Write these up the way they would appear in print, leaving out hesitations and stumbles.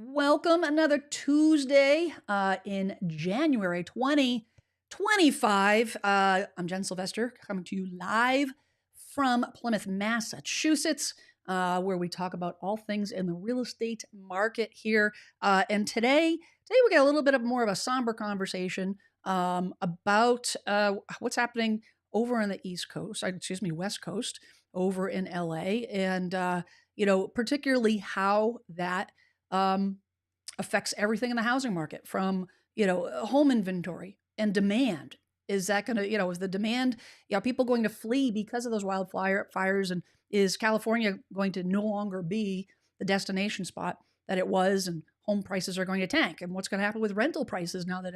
Welcome another Tuesday in January 2025. I'm Jen Sylvester coming to you live from Plymouth, Massachusetts, where we talk about all things in the real estate market here. And today we got a little bit of more of a somber conversation about what's happening over on the East Coast, West Coast, over in LA, and particularly how that affects everything in the housing market from, home inventory and demand. Is that going to, is the demand, people going to flee because of those fires? And is California going to no longer be the destination spot that it was? And home prices are going to tank. And what's going to happen with rental prices now that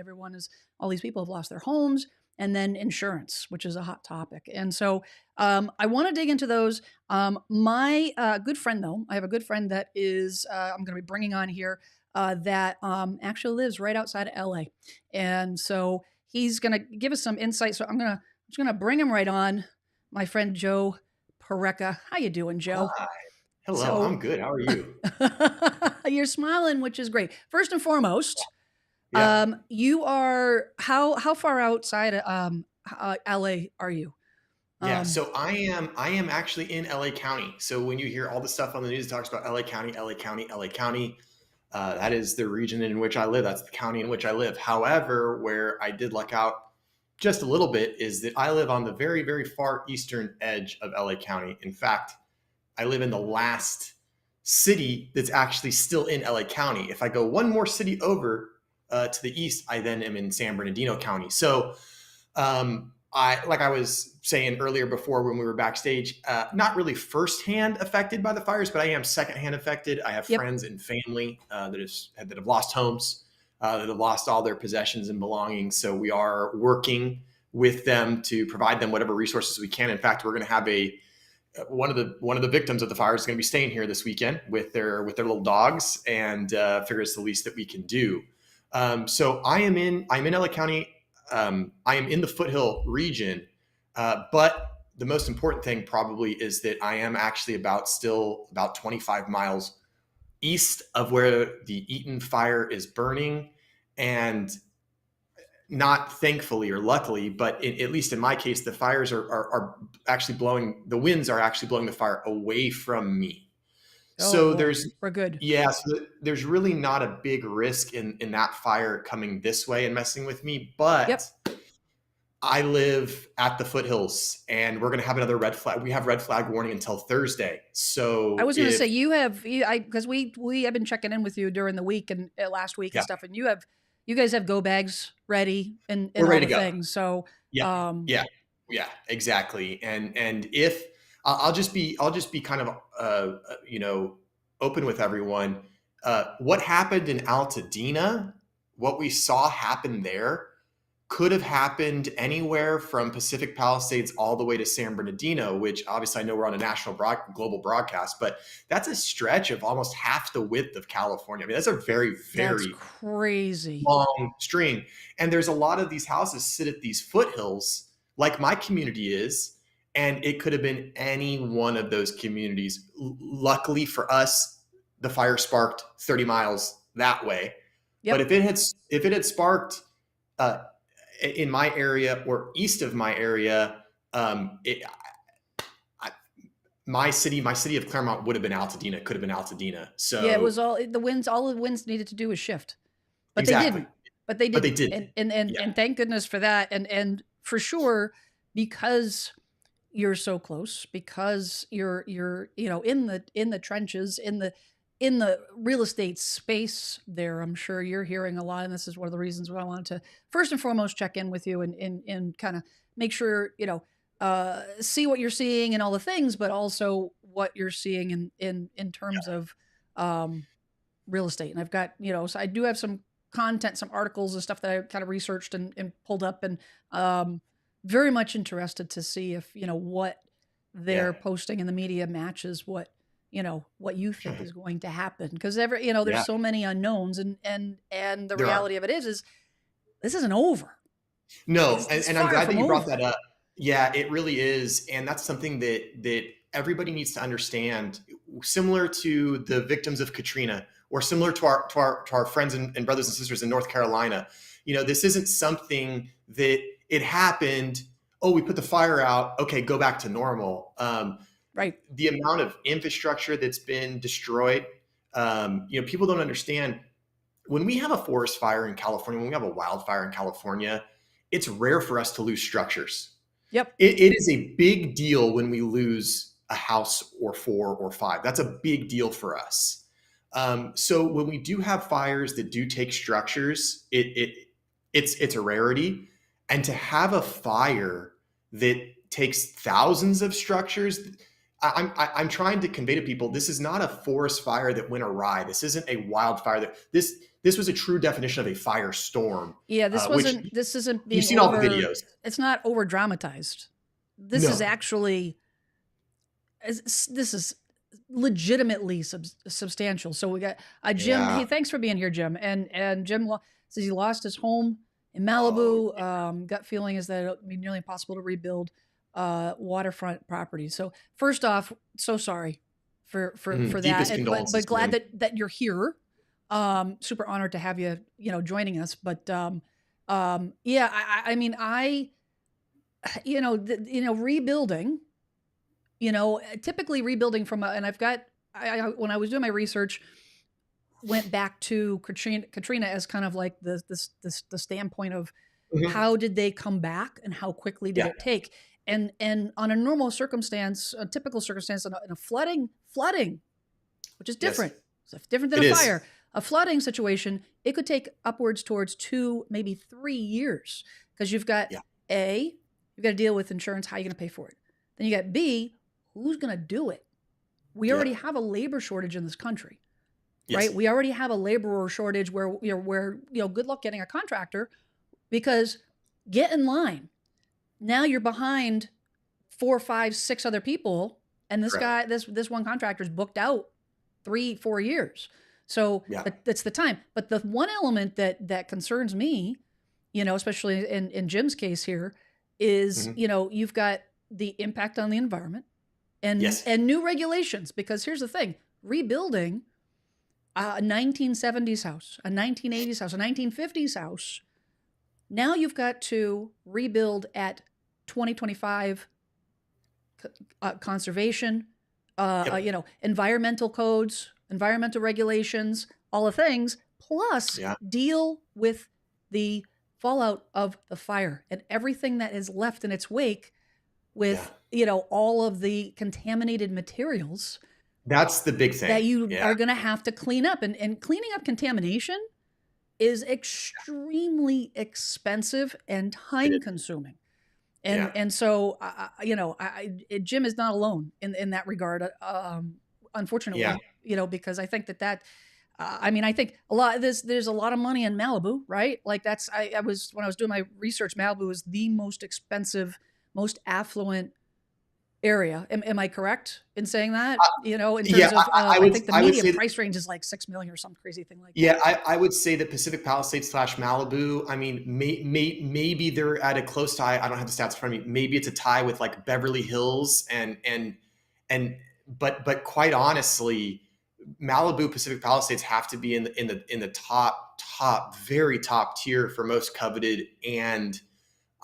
all these people have lost their homes? And then insurance, which is a hot topic. And so I want to dig into those. My good friend, though, I have a good friend that is, I'm going to be bringing on here that actually lives right outside of LA. And so he's going to give us some insight. So I'm just going to bring him right on. My friend, Joe Porecca. How you doing, Joe? Hi. Hello, So I'm good. How are you? you're smiling, which is great. First and foremost, Yeah. you are how far outside of LA are you? Yeah. Um, So I am actually in LA County. So when you hear all the stuff on the news that talks about LA County, LA County, LA County, that is the region in which I live. That's the county in which I live. However, where I did luck out just a little bit is that I live on the very, very far eastern edge of LA County. In fact, I live in the last city that's actually still in LA County. If I go one more city over to the east, I then am in San Bernardino County. So, like I was saying earlier before when we were backstage, not really firsthand affected by the fires, but I am secondhand affected. I have yep. friends and family that have lost homes, that have lost all their possessions and belongings. So we are working with them to provide them whatever resources we can. In fact, we're going to have one of the victims of the fires is going to be staying here this weekend with their little dogs, and figure it's the least that we can do. So I'm in LA County. I am in the foothill region, but the most important thing probably is that I am actually still about 25 miles east of where the Eaton fire is burning, and not thankfully or luckily, but at least in my case, the fires are actually the winds are actually blowing the fire away from me. Oh So boy, we're good. there's really not a big risk in that fire coming this way and messing with me. But Yep. I live at the foothills, and we're going to have another red flag. We have red flag warning until Thursday. I So was going to say because we have been checking in with you during the week and last week and yeah, stuff, and you guys have go bags ready and we're all ready the to go. things. So Yeah, um, yeah, yeah, exactly. And if I'll just be kind of open with everyone. What happened in Altadena, what we saw happen there, could have happened anywhere from Pacific Palisades all the way to San Bernardino, which obviously I know we're on a global broadcast, but that's a stretch of almost half the width of California. I mean, that's a very, that's very crazy. long string. And there's a lot of these houses sit at these foothills, like my community is, and it could have been any one of those communities. Luckily for us, the fire sparked 30 miles that way. But Yep. if it had sparked uh, in my area or east of my area, I, my city of Claremont would have been Altadena, could have been Altadena. Yeah, it was So the winds. All the winds needed to do was shift, but they exactly, didn't. But they but they didn't, did. and Yeah, thank goodness for that. And for sure, because you're so close, because you're in the trenches, in the real estate space there. I'm sure you're hearing a lot, and this is one of the reasons why I wanted to first and foremost check in with you and kind of make sure see what you're seeing and all the things, but also what you're seeing in terms of um, real estate. And I've got, so I do have some content, some articles and stuff that I kind of researched and pulled up, and very much interested to see if, what yeah, they're posting in the media matches what you think is going to happen. Because there's yeah. so many unknowns, and the There are. reality of it is this isn't over. No, It's and I'm far glad that from you brought over. that up. Yeah, it really is, and that's something that everybody needs to understand. Similar to the victims of Katrina, or similar to our friends and brothers and sisters in North Carolina. This isn't something that it happened. Oh, we put the fire out. Okay, go back to normal. Right. The amount of infrastructure that's been destroyed. People don't understand. When we have a forest fire in California, when we have a wildfire in California, it's rare for us to lose structures. Yep. It is a big deal when we lose a house or 4 or 5. That's a big deal for us. So when we do have fires that do take structures, it's a rarity. And to have a fire that takes thousands of structures, I'm trying to convey to people, this is not a forest fire that went awry. This isn't a wildfire. This was a true definition of a firestorm. Yeah, this isn't being you've seen all the videos. It's not over dramatized. This is actually, this is legitimately substantial. So we got Jim. Yeah. Hey, thanks for being here, Jim. And Jim says he lost his home in Malibu. Gut feeling is that it'll be nearly impossible to rebuild waterfront property. So first off, so sorry for that, but glad that you're here. Super honored to have you, joining us. But rebuilding, typically rebuilding from and I've got when I was doing my research, went back to Katrina as kind of like the standpoint of how did they come back and how quickly did it take? And on a normal circumstance, a typical circumstance in a flooding, which is different. Yes. It's different than a fire. A flooding situation, it could take upwards towards 2, maybe 3 years, because you've got A, you've got to deal with insurance. How are you going to pay for it? Then you got B, who's going to do it? We already have a labor shortage in this country, right? We already have a laborer shortage where good luck getting a contractor, because get in line. Now you're behind 4, 5, 6 other people, and this guy, this one contractor's booked out 3, 4 years. So that's the time. But the one element that concerns me, especially in Jim's case here, is you've got the impact on the environment and new regulations. Because here's the thing: rebuilding a 1970s house, a 1980s house, a 1950s house. Now you've got to rebuild at 2025 conservation, environmental codes, environmental regulations, all the things, plus deal with the fallout of the fire and everything that is left in its wake with, all of the contaminated materials. That's the big thing that you are going to have to clean up. And cleaning up contamination is extremely expensive and time consuming. And so, Jim is not alone in that regard, unfortunately, because I think I think there's a lot of money in Malibu, right? Like when I was doing my research, Malibu is the most expensive, most affluent area. Am I correct in saying that? In terms of, I think the median price range is like $6 million or some crazy thing like that. Yeah, I would say that Pacific Palisades / Malibu, I mean, maybe they're at a close tie. I don't have the stats in front of me. Maybe it's a tie with like Beverly Hills but quite honestly, Malibu, Pacific Palisades have to be in the top, very top tier for most coveted and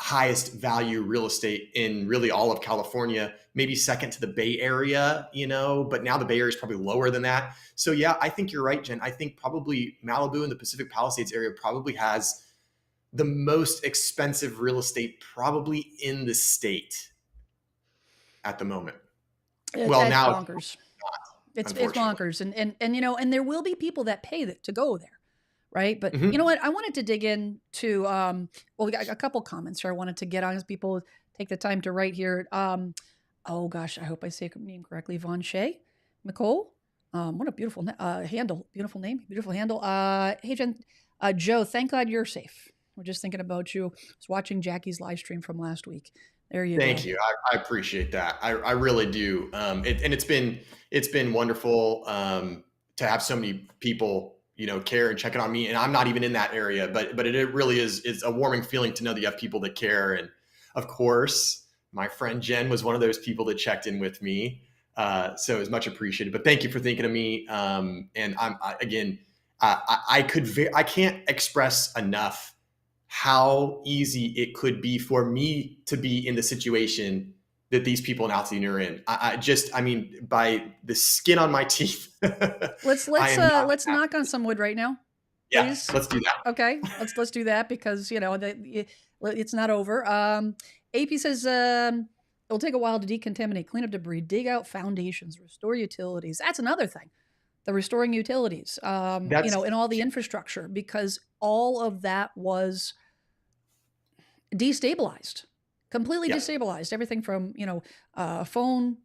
highest value real estate in really all of California, maybe second to the Bay Area, but now the Bay Area is probably lower than that. So I think you're right, Jen. I think probably Malibu and the Pacific Palisades area probably has the most expensive real estate probably in the state at the moment. It's bonkers. It's bonkers. And there will be people that pay to go there. Right. But you know what? I wanted to dig into, we got a couple comments here I wanted to get on as people take the time to write here. Oh gosh, I hope I say her name correctly. Von Shea, Nicole. What a beautiful handle. Beautiful name. Beautiful handle. Hey, Jen, Joe, thank God you're safe. We're just thinking about you. I was watching Jackie's live stream from last week. There you go. Thank you. I appreciate that. I really do. And it's been wonderful to have so many people care and checking on me. And I'm not even in that area, but it really is a warming feeling to know that you have people that care. And of course, my friend Jen was one of those people that checked in with me. So it was much appreciated, but thank you for thinking of me. And again, I can't express enough how easy it could be for me to be in the situation that these people in Altadena are in. I mean, by the skin on my teeth, I am not. Let's knock on some wood right now, Yeah, please. let's do that. Okay, let's do that because it's not over. AP says it'll take a while to decontaminate, clean up debris, dig out foundations, restore utilities. That's another thing. The restoring utilities, That's and all the infrastructure, because all of that was destabilized, completely yeah. destabilized. Everything from phone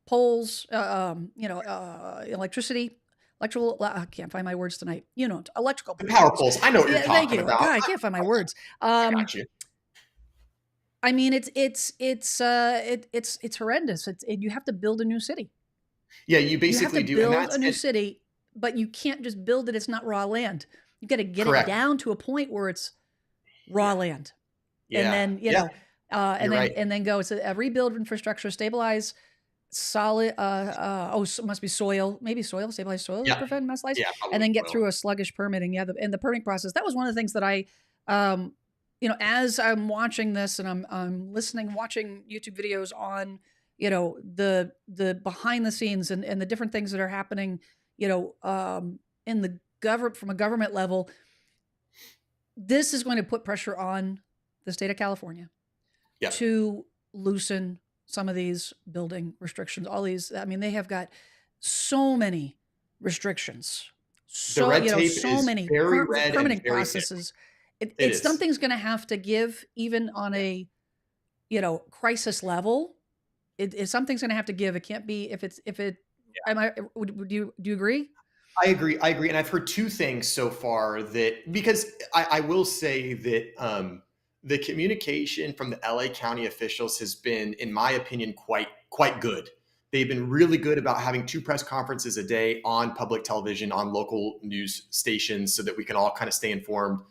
poles, electricity, electrical. I can't find my words tonight. Electrical The power poles. I know what you're Yeah, thank talking you. about. God, I can't find my words. I got you. I mean, it's horrendous. You have to build a new city. Yeah, you basically do. Build a new city, but you can't just build it. It's not raw land. You got to get Correct. it down to a point where it's raw land, and then and then go. It's a rebuild infrastructure, stabilize solid. Must be soil, maybe soil, stabilize soil to prevent mudslides, and then get through a sluggish permitting. Yeah, and the permitting process. That was one of the things that I, as I'm watching this and I'm listening, watching YouTube videos on, the behind the scenes and the different things that are happening, in the government, from a government level. This is going to put pressure on the state of California to loosen some of these building restrictions. All these, I mean, they have got so many restrictions. So, the red tape so is many very red permitting and very processes. It's something's going to have to give, even on a, crisis level. Something's going to have to give. It can't be if it. Do you agree? I agree. And I've heard two things so far because I will say that the communication from the LA County officials has been, in my opinion, quite good. They've been really good about having 2 press conferences a day on public television, on local news stations, so that we can all kind of stay informed.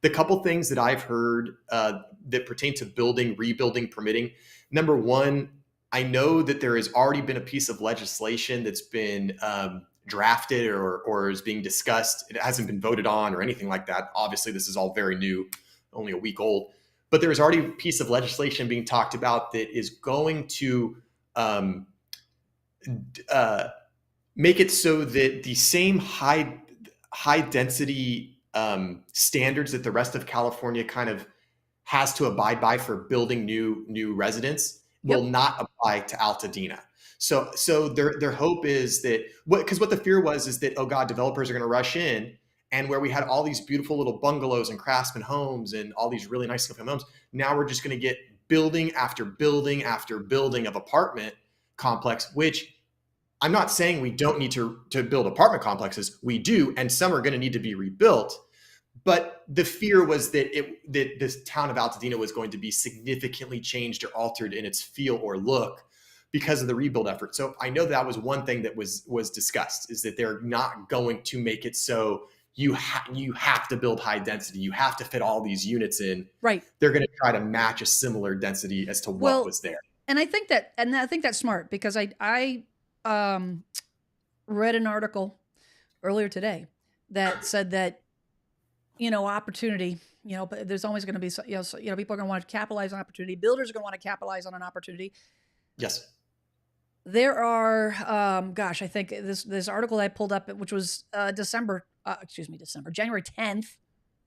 The couple things that I've heard that pertain to building, rebuilding, permitting. Number one, I know that there has already been a piece of legislation that's been drafted or is being discussed. It hasn't been voted on or anything like that. Obviously, this is all very new, only a week old. But there's already a piece of legislation being talked about that is going to make it so that the same high density standards that the rest of California kind of has to abide by for building new residents will not apply to Altadena. So their hope is that because what the fear was is that, oh God, developers are going to rush in, and where we had all these beautiful little bungalows and craftsman homes and all these really nice looking homes, now we're just going to get building after building after building of apartment complex, which I'm not saying we don't need to build apartment complexes. We do, and some are going to need to be rebuilt. But the fear was that this town of Altadena was going to be significantly changed or altered in its feel or look because of the rebuild effort. So I know that was one thing that was discussed, is that they're not going to make it so you have to build high density. You have to fit all these units in. Right. They're going to try to match a similar density as to what was there. And I think that's smart, because I read an article earlier today that said that, opportunity, but there's always going to be, people are going to want to capitalize on opportunity. Builders are going to want to capitalize on an opportunity. Yes. There are, I think this article I pulled up, which was January 10th,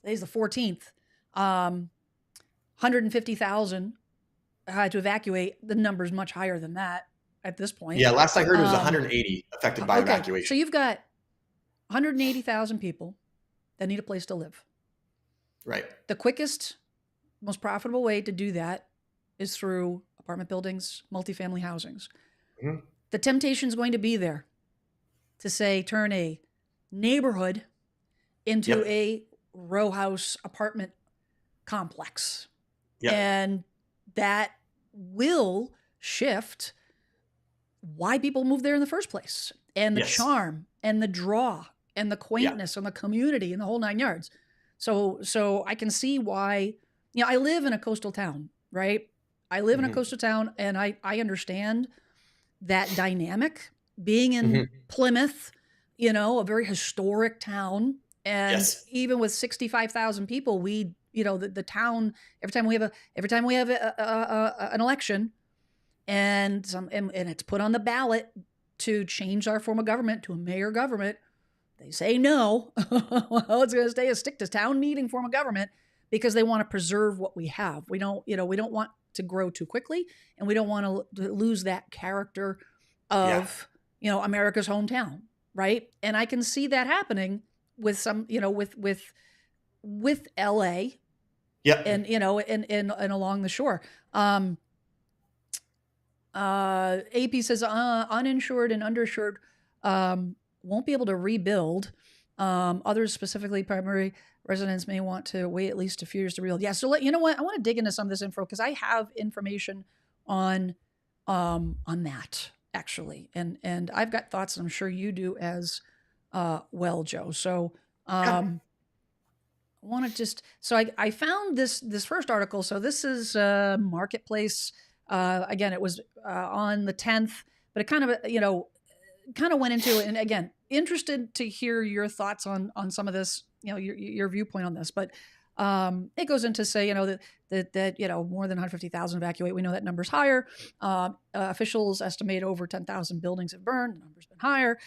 today's the 14th, 150,000 had to evacuate. The number's much higher than that at this point. Yeah, last I heard it was 180 affected by evacuation. So you've got 180,000 people that need a place to live. Right. The quickest, most profitable way to do that is through apartment buildings, multifamily housings. Mm-hmm. The temptation is going to be there to say, turn a neighborhood into a row house apartment complex. Yep. And that will shift why people move there in the first place, and the charm and the draw and the quaintness and the community and the whole 9 yards. So I can see why, I live in a coastal town, right? I live in a coastal town, and I understand that dynamic. Being in Plymouth, a very historic town, And Yes. even with 65,000 people, the town, every time we have an election and it's put on the ballot to change our form of government to a mayor government, they say no. Well, it's going to stick to town meeting form of government because they want to preserve what we have. We don't want to grow too quickly, and we don't want to lose that character Yeah. of, America's hometown, right? And I can see that happening with some, with LA Yep. and, and along the shore. AP says uninsured and underinsured won't be able to rebuild. Others, specifically primary residents, may want to wait at least a few years to rebuild. Yeah, so you know what? I want to dig into some of this info because I have information on that actually, and I've got thoughts, and I'm sure you do as well, Joe. So Yeah. I want to I found this first article. So this is Marketplace. Again, it was on the 10th, but it kind of went into it. And again, interested to hear your thoughts on some of this, your viewpoint on this. But it goes into say, that more than 150,000 evacuate. We know that number's higher. Officials estimate over 10,000 buildings have burned. The number's been higher.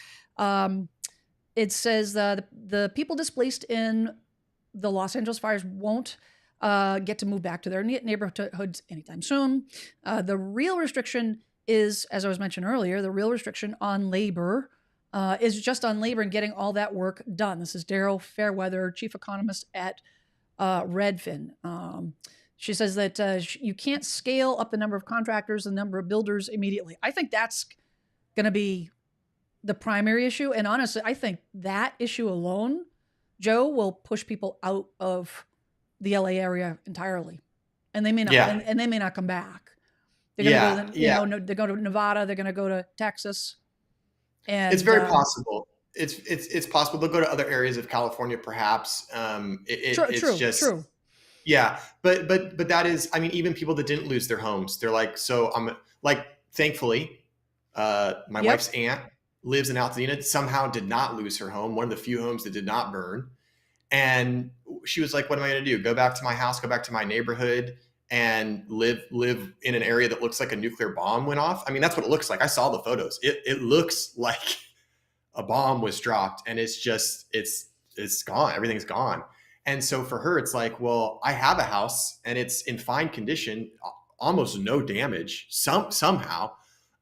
It says the people displaced in the Los Angeles fires won't get to move back to their neighborhoods anytime soon. The real restriction is, as I was mentioned earlier, the real restriction on labor is just on labor and getting all that work done. This is Daryl Fairweather, chief economist at Redfin. She says that you can't scale up the number of contractors, the number of builders immediately. I think that's going to be the primary issue. And honestly, I think that issue alone, Joe, will push people out of the LA area entirely, and they may not, and they may not come back. They're going to go, they go to Nevada. They're going to go to Texas, and it's very possible. It's possible they'll go to other areas of California, perhaps. True. Yeah, but that is, I mean, even people that didn't lose their homes, they're like, so I'm like, thankfully, my wife's aunt lives in Altadena, somehow did not lose her home, one of the few homes that did not burn. And she was like, what am I going to do? Go back to my house, go back to my neighborhood and live in an area that looks like a nuclear bomb went off. I mean, that's what it looks like. I saw the photos. It looks like a bomb was dropped, and it's gone. Everything's gone. And so for her, it's like, well, I have a house and it's in fine condition, almost no damage somehow.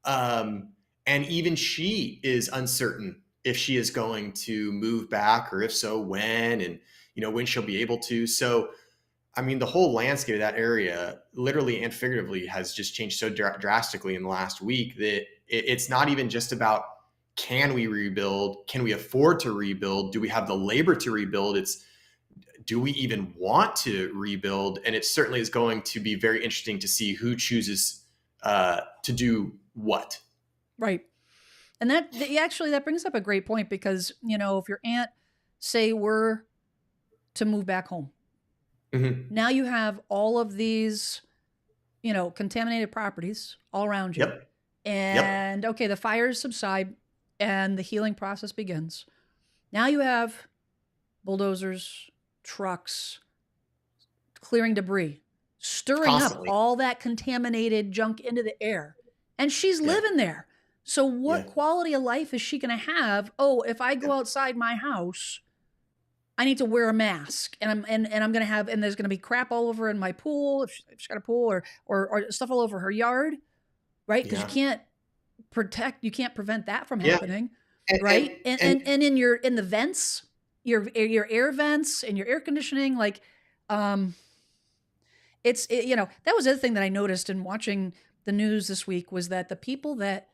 And even she is uncertain if she is going to move back, or if so, when, and when she'll be able to. So, I mean, the whole landscape of that area, literally and figuratively, has just changed so drastically in the last week that it's not even just about, can we rebuild? Can we afford to rebuild? Do we have the labor to rebuild? It's, do we even want to rebuild? And it certainly is going to be very interesting to see who chooses to do what. Right. And that brings up a great point, because, if your aunt, say, were to move back home, now you have all of these, contaminated properties all around you. Yep. And okay, the fires subside and the healing process begins. Now you have bulldozers, trucks, clearing debris, stirring Constantly up all that contaminated junk into the air. And she's living there. So what quality of life is she going to have? Oh, if I go outside my house, I need to wear a mask, and I'm going to have, and there's going to be crap all over in my pool, if she's got a pool, or stuff all over her yard, right? Because you can't prevent that from happening, right? And in the vents, your air vents and your air conditioning, like, that was the other thing that I noticed in watching the news this week, was that the people that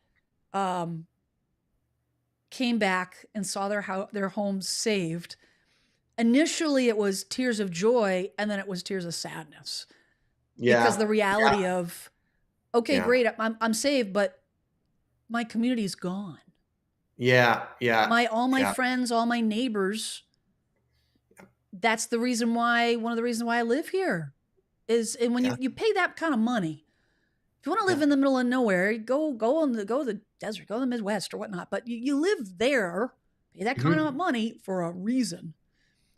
came back and saw their homes saved, initially it was tears of joy, and then it was tears of sadness. Because the reality of, okay, great, I'm saved, but my community's gone. All my friends, all my neighbors. That's one of the reasons why I live here is, and when you pay that kind of money, if you want to live in the middle of nowhere, go to the desert, go to the Midwest or whatnot. But you live there, pay that kind of money for a reason.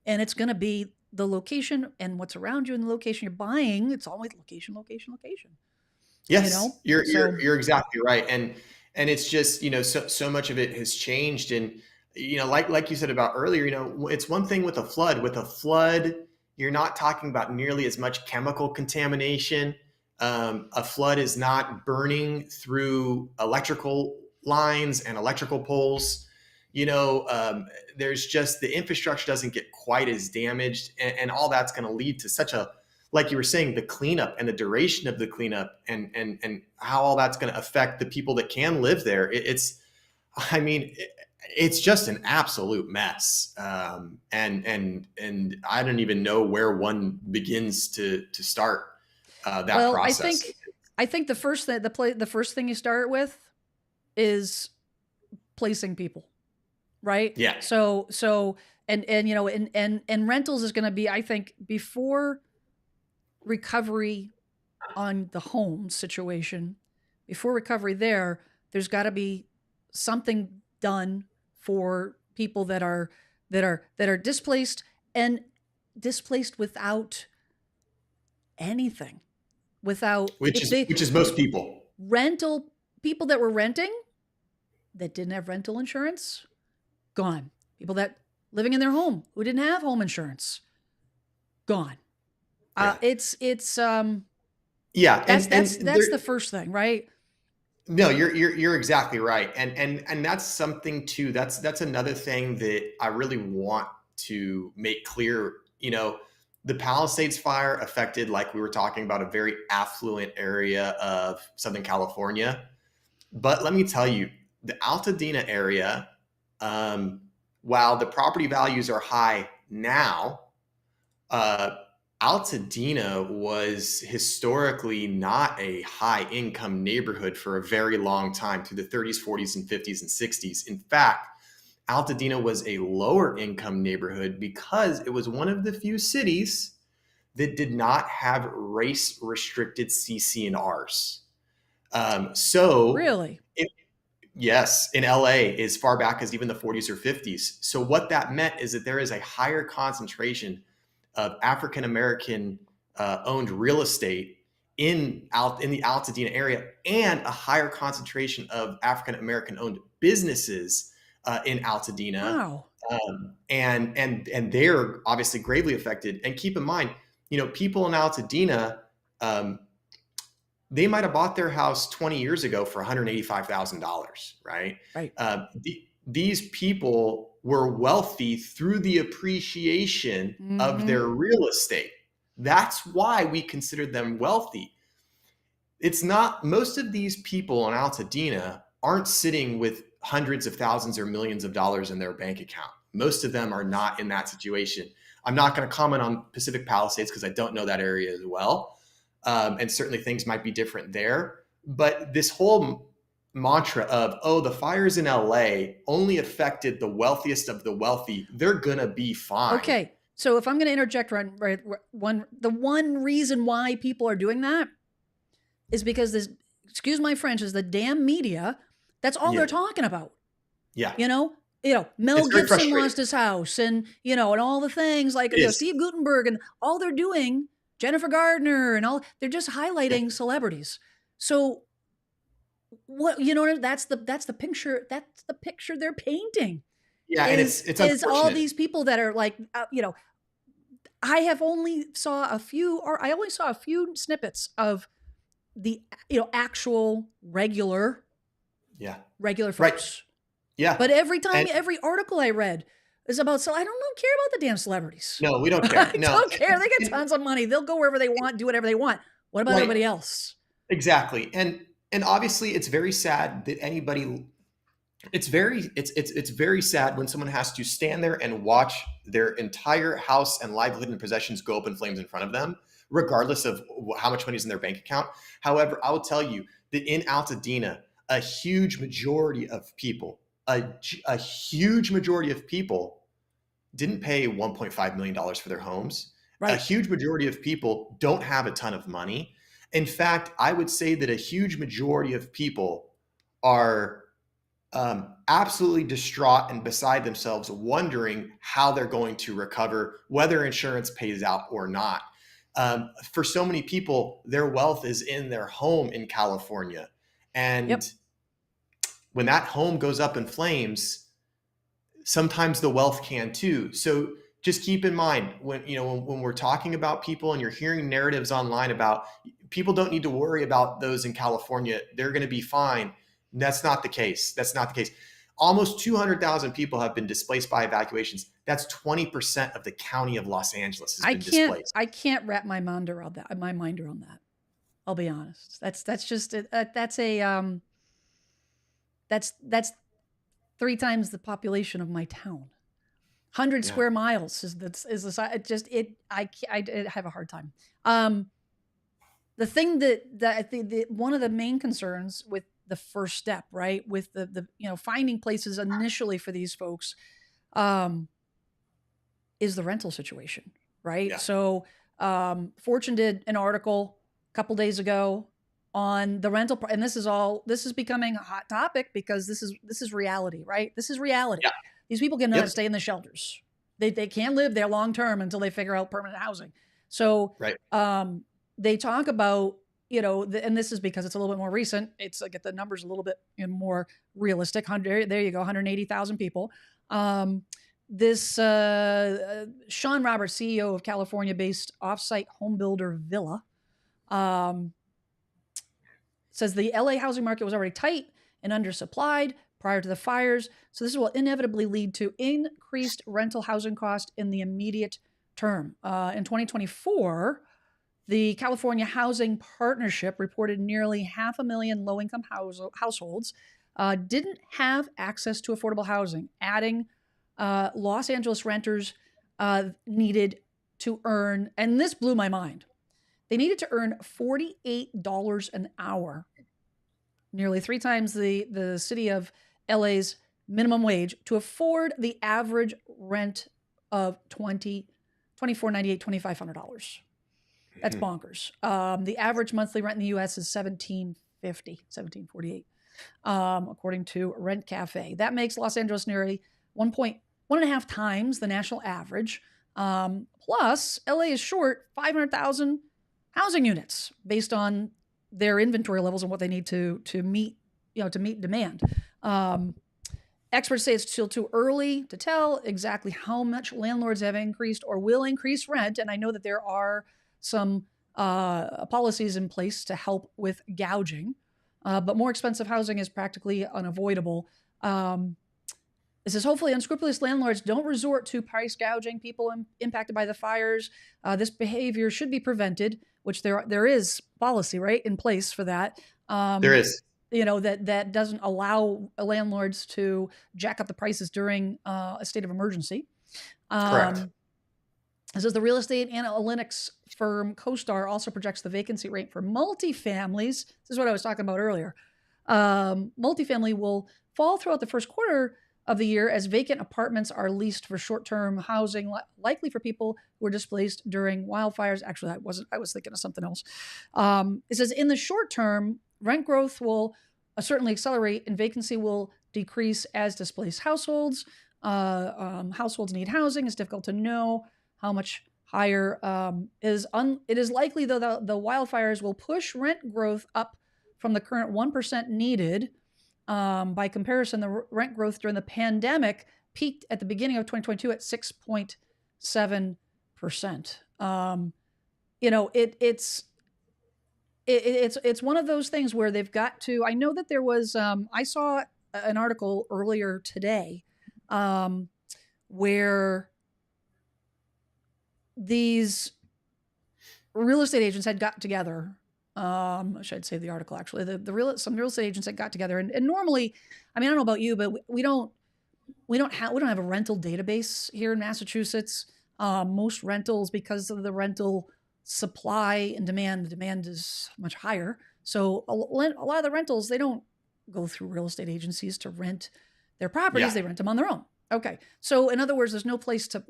And it's going to be the location and what's around you and the location you're buying. It's always location, location, location. Yes, you're you're So you're exactly right, and it's just so much of it has changed, and like you said about earlier, it's one thing with a flood. With a flood, you're not talking about nearly as much chemical contamination. A flood is not burning through electrical lines and electrical poles. There's just the infrastructure doesn't get quite as damaged, and all that's going to lead to such a, like you were saying, the cleanup and the duration of the cleanup, and how all that's going to affect the people that can live there. I mean, it's just an absolute mess, and I don't even know where one begins to start that well, process. I think the first thing you start with is placing people, right? Yeah, So and rentals is going to be, I think, before recovery on the home situation, before recovery there's got to be something done for people that are displaced, and displaced without anything, without, which if is they which is most people. rental, people that were renting that didn't have rental insurance, gone. People that living in their home who didn't have home insurance, gone. Yeah, It's yeah, that's the first thing, right? no, you're exactly right, and that's something too. That's another thing that I really want to make clear. The Palisades fire affected, like we were talking about, a very affluent area of Southern California. But let me tell you, the Altadena area, um, while the property values are high now, uh, Altadena was historically not a high income neighborhood for a very long time, through the 30s, 40s, and 50s and 60s. In fact, Altadena was a lower income neighborhood because it was one of the few cities that did not have race restricted CC&Rs. So, Really? yes, in LA, as far back as even the 40s or 50s. So what that meant is that there is a higher concentration of African American owned real estate in the Altadena area, and a higher concentration of African American owned businesses in Altadena. Wow. And they're obviously gravely affected. And keep in mind, people in Altadena, um, they might have bought their house 20 years ago for $185,000, right? Right. These people were wealthy through the appreciation of Mm-hmm. their real estate. That's why we consider them wealthy. It's not, most of these people in Altadena aren't sitting with hundreds of thousands or millions of dollars in their bank account. Most of them are not in that situation. I'm not going to comment on Pacific Palisades because I don't know that area as well. And certainly things might be different there. But this whole mantra of, oh, the fires in LA only affected the wealthiest of the wealthy, they're going to be fine. Okay. So if I'm going to interject, the one reason why people are doing that is because this, excuse my French, is the damn media. That's all Yeah. they're talking about. Yeah. Mel It's very Gibson frustrating. lost his house, and and all the things like It is. Steve Gutenberg, and all they're doing, Jennifer Gardner, and all, they're just highlighting celebrities. So what, that's the picture, they're painting. Yeah, and it's Is all unfortunate. these people that are like, I only saw a few snippets of the actual regular Yeah. folks. Right. Yeah. But every time, And every article I read is about, so I don't care about the damn celebrities. no, we don't care. I No. don't care. They get tons of money. They'll go wherever they want, do whatever they want. What about Right. everybody else? Exactly. And obviously it's very sad that anybody, it's very sad when someone has to stand there and watch their entire house and livelihood and possessions go up in flames in front of them, regardless of how much money is in their bank account. However, I will tell you that in Altadena, a huge majority of people, a huge majority of people didn't pay $1.5 million for their homes. Right. A huge majority of people don't have a ton of money. In fact, I would say that a huge majority of people are absolutely distraught and beside themselves, wondering how they're going to recover, whether insurance pays out or not. For so many people, their wealth is in their home in California. Yep. And when that home goes up in flames, sometimes the wealth can too. So just keep in mind when we're talking about people and you're hearing narratives online about people don't need to worry about those in California, they're going to be fine. That's not the case. That's not the case. Almost 200,000 people have been displaced by evacuations. That's 20% of the county of Los Angeles has been displaced. I can't wrap my mind around that. My mind around that. I'll be honest. That's just that's a that's 3 times the population of my town. 100 Yeah. square miles is the size. It just I have a hard time. The thing that I think one of the main concerns with the first step, right, with the finding places initially for these folks, is the rental situation, right? Yeah. So, Fortune did an article a couple days ago on the rental, and this is becoming a hot topic because this is reality, right? This is reality. Yeah. These people cannot Yep. stay in the shelters. They can't live there long term until they figure out permanent housing. So, Right. they talk about, and this is because it's a little bit more recent. It's like the numbers a little bit more realistic. There you go, 180,000 people. This Sean Roberts, CEO of California-based offsite home builder Villa, says the LA housing market was already tight and undersupplied prior to the fires. So this will inevitably lead to increased rental housing cost in the immediate term. In 2024, the California Housing Partnership reported nearly 500,000 low-income households didn't have access to affordable housing, adding Los Angeles renters needed to earn, and this blew my mind, they needed to earn $48 an hour, nearly 3 times the city of LA's minimum wage, to afford the average rent of $2,498, $2,500. That's bonkers. The average monthly rent in the U.S. is $1,748, according to Rent Cafe. That makes Los Angeles nearly 1.5 times the national average. Plus, LA is short 500,000 housing units based on their inventory levels and what they need to meet demand. Experts say it's still too early to tell exactly how much landlords have increased or will increase rent, and I know that there are some policies in place to help with gouging, but more expensive housing is practically unavoidable. It says, hopefully unscrupulous landlords don't resort to price gouging people impacted by the fires. This behavior should be prevented, which there is policy, right, in place for that. There is. That doesn't allow landlords to jack up the prices during a state of emergency. Correct. It says the real estate analytics firm CoStar also projects the vacancy rate for multifamilies. This is what I was talking about earlier. Multifamily will fall throughout the first quarter of the year as vacant apartments are leased for short-term housing, likely for people who were displaced during wildfires. Actually, I was thinking of something else. It says in the short term, rent growth will certainly accelerate and vacancy will decrease as displaced households. Households need housing. It's difficult to know how much higher. It is likely, though, the wildfires will push rent growth up from the current 1% needed. By comparison, the rent growth during the pandemic peaked at the beginning of 2022 at 6.7%. It's one of those things where they've got to. I know that there was. I saw an article earlier today where these real estate agents had got together. I should say the article actually. Some real estate agents that got together, and normally, I mean, I don't know about you, but we don't have a rental database here in Massachusetts. Most rentals, because of the rental supply and demand, the demand is much higher. So a lot of the rentals, they don't go through real estate agencies to rent their properties. Yeah. They rent them on their own. Okay. So in other words, there's no place to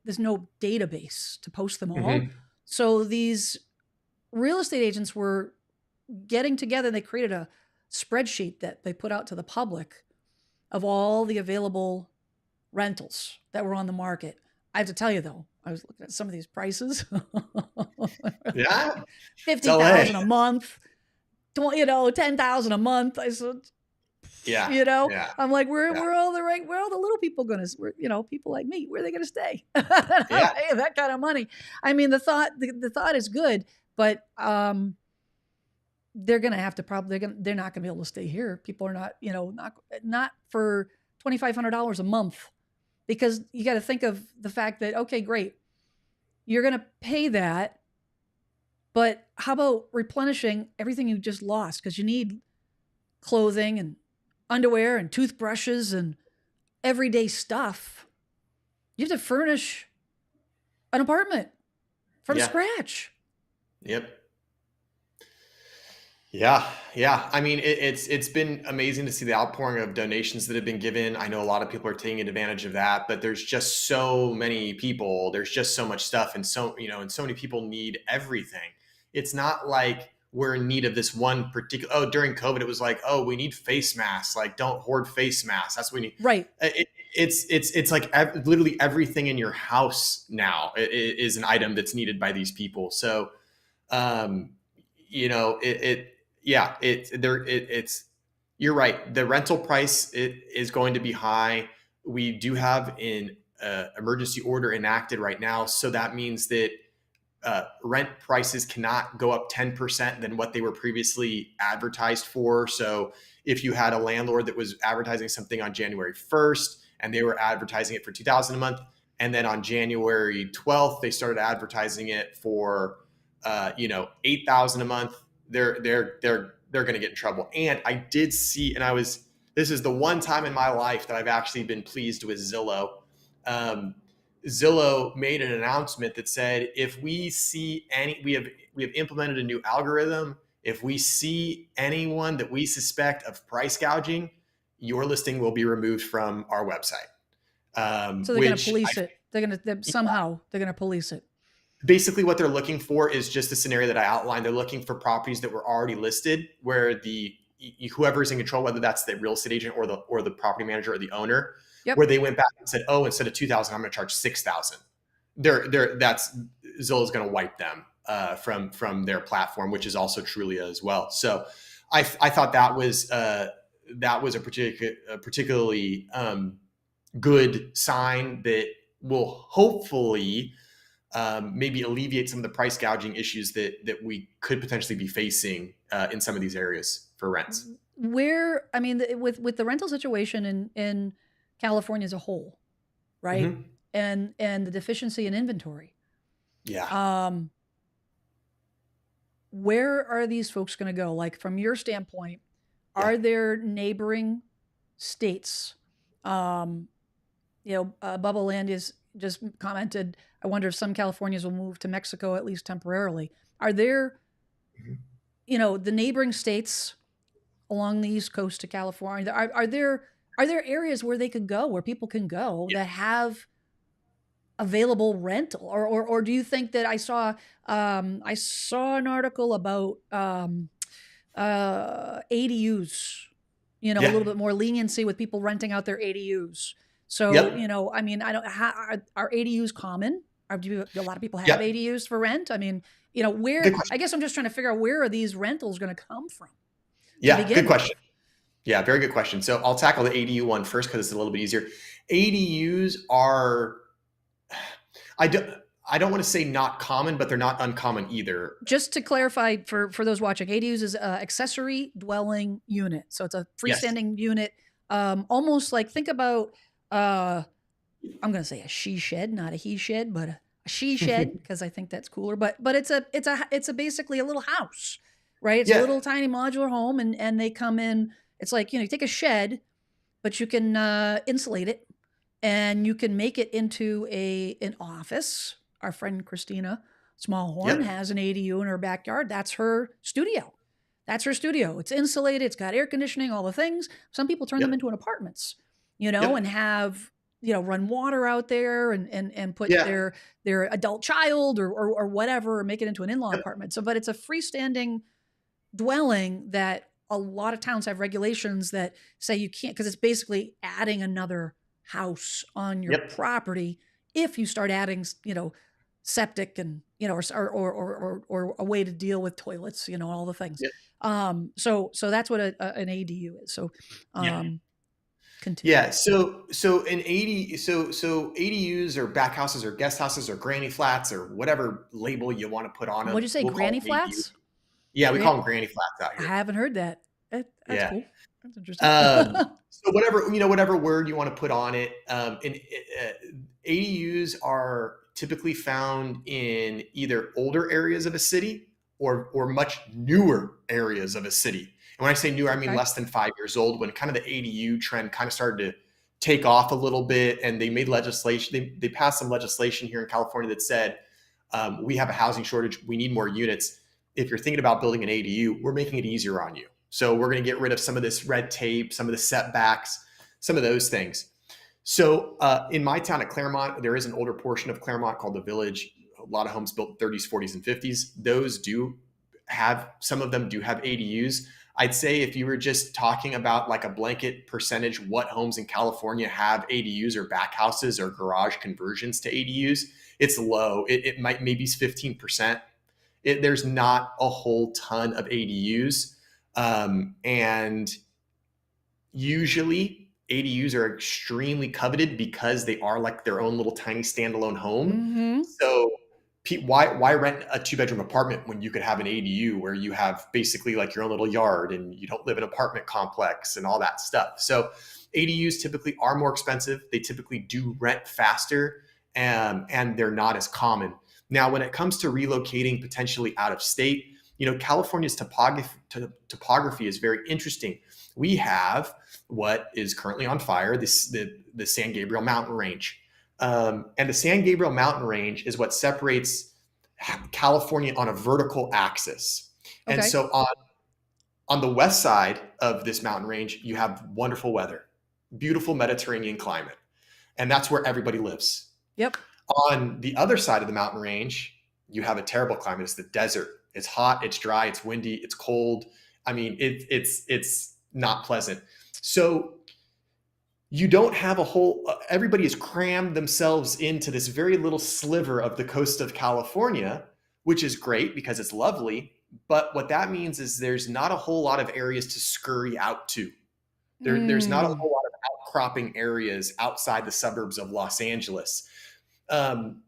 there's no database to post them all. Mm-hmm. So these real estate agents were getting together. They created a spreadsheet that they put out to the public of all the available rentals that were on the market. I have to tell you though, I was looking at some of these prices. Yeah, it's LA. 50,000 a month, 10,000 a month. I said, Yeah, yeah, I'm like, yeah, where all the little people gonna, people like me, where are they gonna stay? yeah, That kind of money. I mean, the thought is good, but they're gonna have to they're not gonna be able to stay here. People are not, not for $2,500 a month, because you got to think of the fact that, okay, great, you're gonna pay that, but how about replenishing everything you just lost? Because you need clothing and underwear and toothbrushes and everyday stuff. You have to furnish an apartment from yeah. scratch. Yep. Yeah, yeah. I mean, it's been amazing to see the outpouring of donations that have been given. I know a lot of people are taking advantage of that, but there's just so many people. There's just so much stuff, and so many people need everything. It's not like we're in need of this one particular. Oh, during COVID, it was like, oh, we need face masks. Like, don't hoard face masks. That's what we need. Right. It's like literally everything in your house now is an item that's needed by these people. So, um, yeah, it's you're right. The rental price is going to be high. We do have an emergency order enacted right now, so that means that rent prices cannot go up 10% than what they were previously advertised for. So if you had a landlord that was advertising something on January 1st and they were advertising it for $2,000 a month, and then on January 12th they started advertising it for $8,000 a month, they're going to get in trouble. And I did see, this is the one time in my life that I've actually been pleased with Zillow. Zillow made an announcement that said, if we see we have implemented a new algorithm. If we see anyone that we suspect of price gouging, your listing will be removed from our website. So they're going to police it. They're going to police it. Basically what they're looking for is just the scenario that I outlined. They're looking for properties that were already listed where whoever's in control, whether that's the real estate agent or the property manager or the owner, Yep. where they went back and said, oh, instead of 2,000, I'm going to charge 6,000. That's Zillow's going to wipe them from their platform, which is also Trulia as well. So I thought that was a particularly good sign that will hopefully maybe alleviate some of the price gouging issues that we could potentially be facing in some of these areas for rents. With the rental situation in California as a whole, right? Mm-hmm. And the deficiency in inventory. Yeah. Where are these folks going to go? Like, from your standpoint, are there neighboring states? Bubba Land is just commented, I wonder if some Californians will move to Mexico, at least temporarily. Are there, the neighboring states along the East Coast to California, are there areas where they could go, where people can go that have available rental? Or do you think that I saw an article about ADUs, a little bit more leniency with people renting out their ADUs. So, are ADUs common? Do a lot of people have ADUs for rent? I mean, I guess I'm just trying to figure out, where are these rentals going to come from? Yeah, good question. Yeah, very good question. So I'll tackle the ADU one first because it's a little bit easier. ADUs are, I don't want to say not common, but they're not uncommon either. Just to clarify for those watching, ADUs is accessory dwelling unit. So it's a freestanding unit, almost like, think about, I'm going to say a she shed, not a he shed, but a she shed, because I think that's cooler. But it's basically a little house, right? It's a little tiny modular home, and they come in. It's like, you take a shed, but you can insulate it, and you can make it into an office. Our friend Christina Smallhorn has an ADU in her backyard. That's her studio. It's insulated. It's got air conditioning, all the things. Some people turn them into apartments, and have, run water out there and put their adult child or whatever, or make it into an in-law apartment. So, but it's a freestanding dwelling that a lot of towns have regulations that say you can't, because it's basically adding another house on your Yep. property if you start adding, septic and, or a way to deal with toilets, all the things. Yep. So that's what an ADU is. So, Yeah. continue. Yeah. So an 80 so ADUs or back houses or guest houses or granny flats or whatever label you want to put on What'd them, you say? we'll call Granny them ADUs. flats? Yeah, we Gran- call them granny flats out I here. haven't heard that. That's Yeah. cool. That's interesting. So whatever word you want to put on it. ADUs are typically found in either older areas of a city or much newer areas of a city. And when I say newer, I mean Okay. less than 5 years old, when kind of the ADU trend kind of started to take off a little bit, and they made legislation. They passed some legislation here in California that said, we have a housing shortage. We need more units. If you're thinking about building an ADU, we're making it easier on you. So we're going to get rid of some of this red tape, some of the setbacks, some of those things. So in my town at Claremont, there is an older portion of Claremont called the Village. A lot of homes built 30s, 40s, and 50s. Those do have, some of them do have ADUs. I'd say if you were just talking about like a blanket percentage, what homes in California have ADUs or back houses or garage conversions to ADUs, it's low. It might maybe 15%. There's not a whole ton of ADUs. And usually ADUs are extremely coveted because they are like their own little tiny standalone home. Mm-hmm. So why rent a 2-bedroom apartment when you could have an ADU where you have basically like your own little yard and you don't live in an apartment complex and all that stuff. So ADUs typically are more expensive. They typically do rent faster, and they're not as common. Now, when it comes to relocating potentially out of state, California's topography is very interesting. We have what is currently on fire, the San Gabriel mountain range. And the San Gabriel mountain range is what separates California on a vertical axis. Okay. And so on the west side of this mountain range, you have wonderful weather, beautiful Mediterranean climate. And that's where everybody lives. Yep. On the other side of the mountain range, you have a terrible climate. It's the desert. It's hot, it's dry, it's windy, it's cold. I mean, it's not pleasant. So you don't have a whole, everybody has crammed themselves into this very little sliver of the coast of California, which is great because it's lovely. But what that means is there's not a whole lot of areas to scurry out to. There's not a whole lot of outcropping areas outside the suburbs of Los Angeles.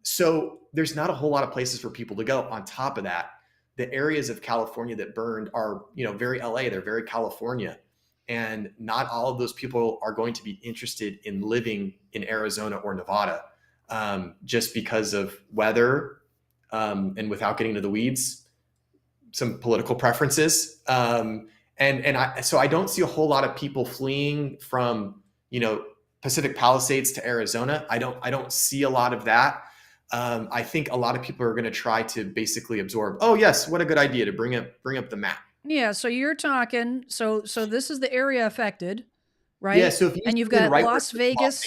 So there's not a whole lot of places for people to go. On top of that, the areas of California that burned are, very LA, they're very California. And not all of those people are going to be interested in living in Arizona or Nevada, just because of weather, and without getting into the weeds, some political preferences. So I don't see a whole lot of people fleeing from, Pacific Palisades to Arizona. I don't see a lot of that. I think a lot of people are going to try to basically absorb, oh yes, what a good idea to bring up the map. Yeah, so you're talking, so this is the area affected, right? Yeah, so if and you've zoom in got right where Las it says Los Vegas.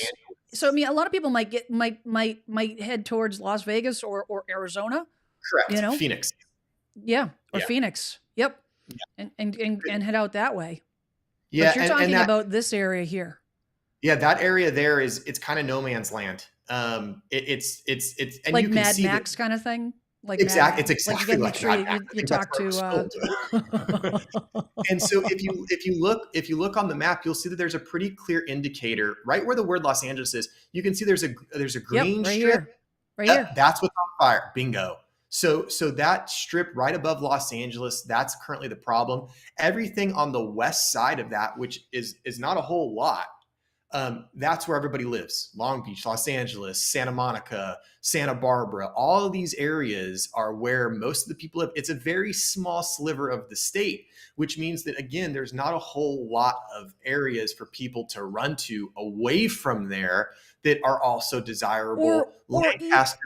So I Angeles. mean, a lot of people might head towards Las Vegas or Arizona, Correct. Phoenix. Yeah, or Yeah. Phoenix. Yep. Yeah. And head out that way. Yeah, But you're talking about this area here. Yeah, that area there it's kind of no man's land. It's and Like you can Mad see Max kind of thing. Like exactly. It's like exactly you like make sure Mad Max. I you think that's talk where it was to. filmed. And so if you look on the map, you'll see that there's a pretty clear indicator right where the word Los Angeles is. You can see there's a green Yep, right strip. here. Right here. That's what's on fire. Bingo. So that strip right above Los Angeles, that's currently the problem. Everything on the west side of that, which is not a whole lot, that's where everybody lives. Long Beach, Los Angeles, Santa Monica, Santa Barbara, all of these areas are where most of the people live. It's a very small sliver of the state, which means that, again, there's not a whole lot of areas for people to run to away from there that are also desirable. Lancaster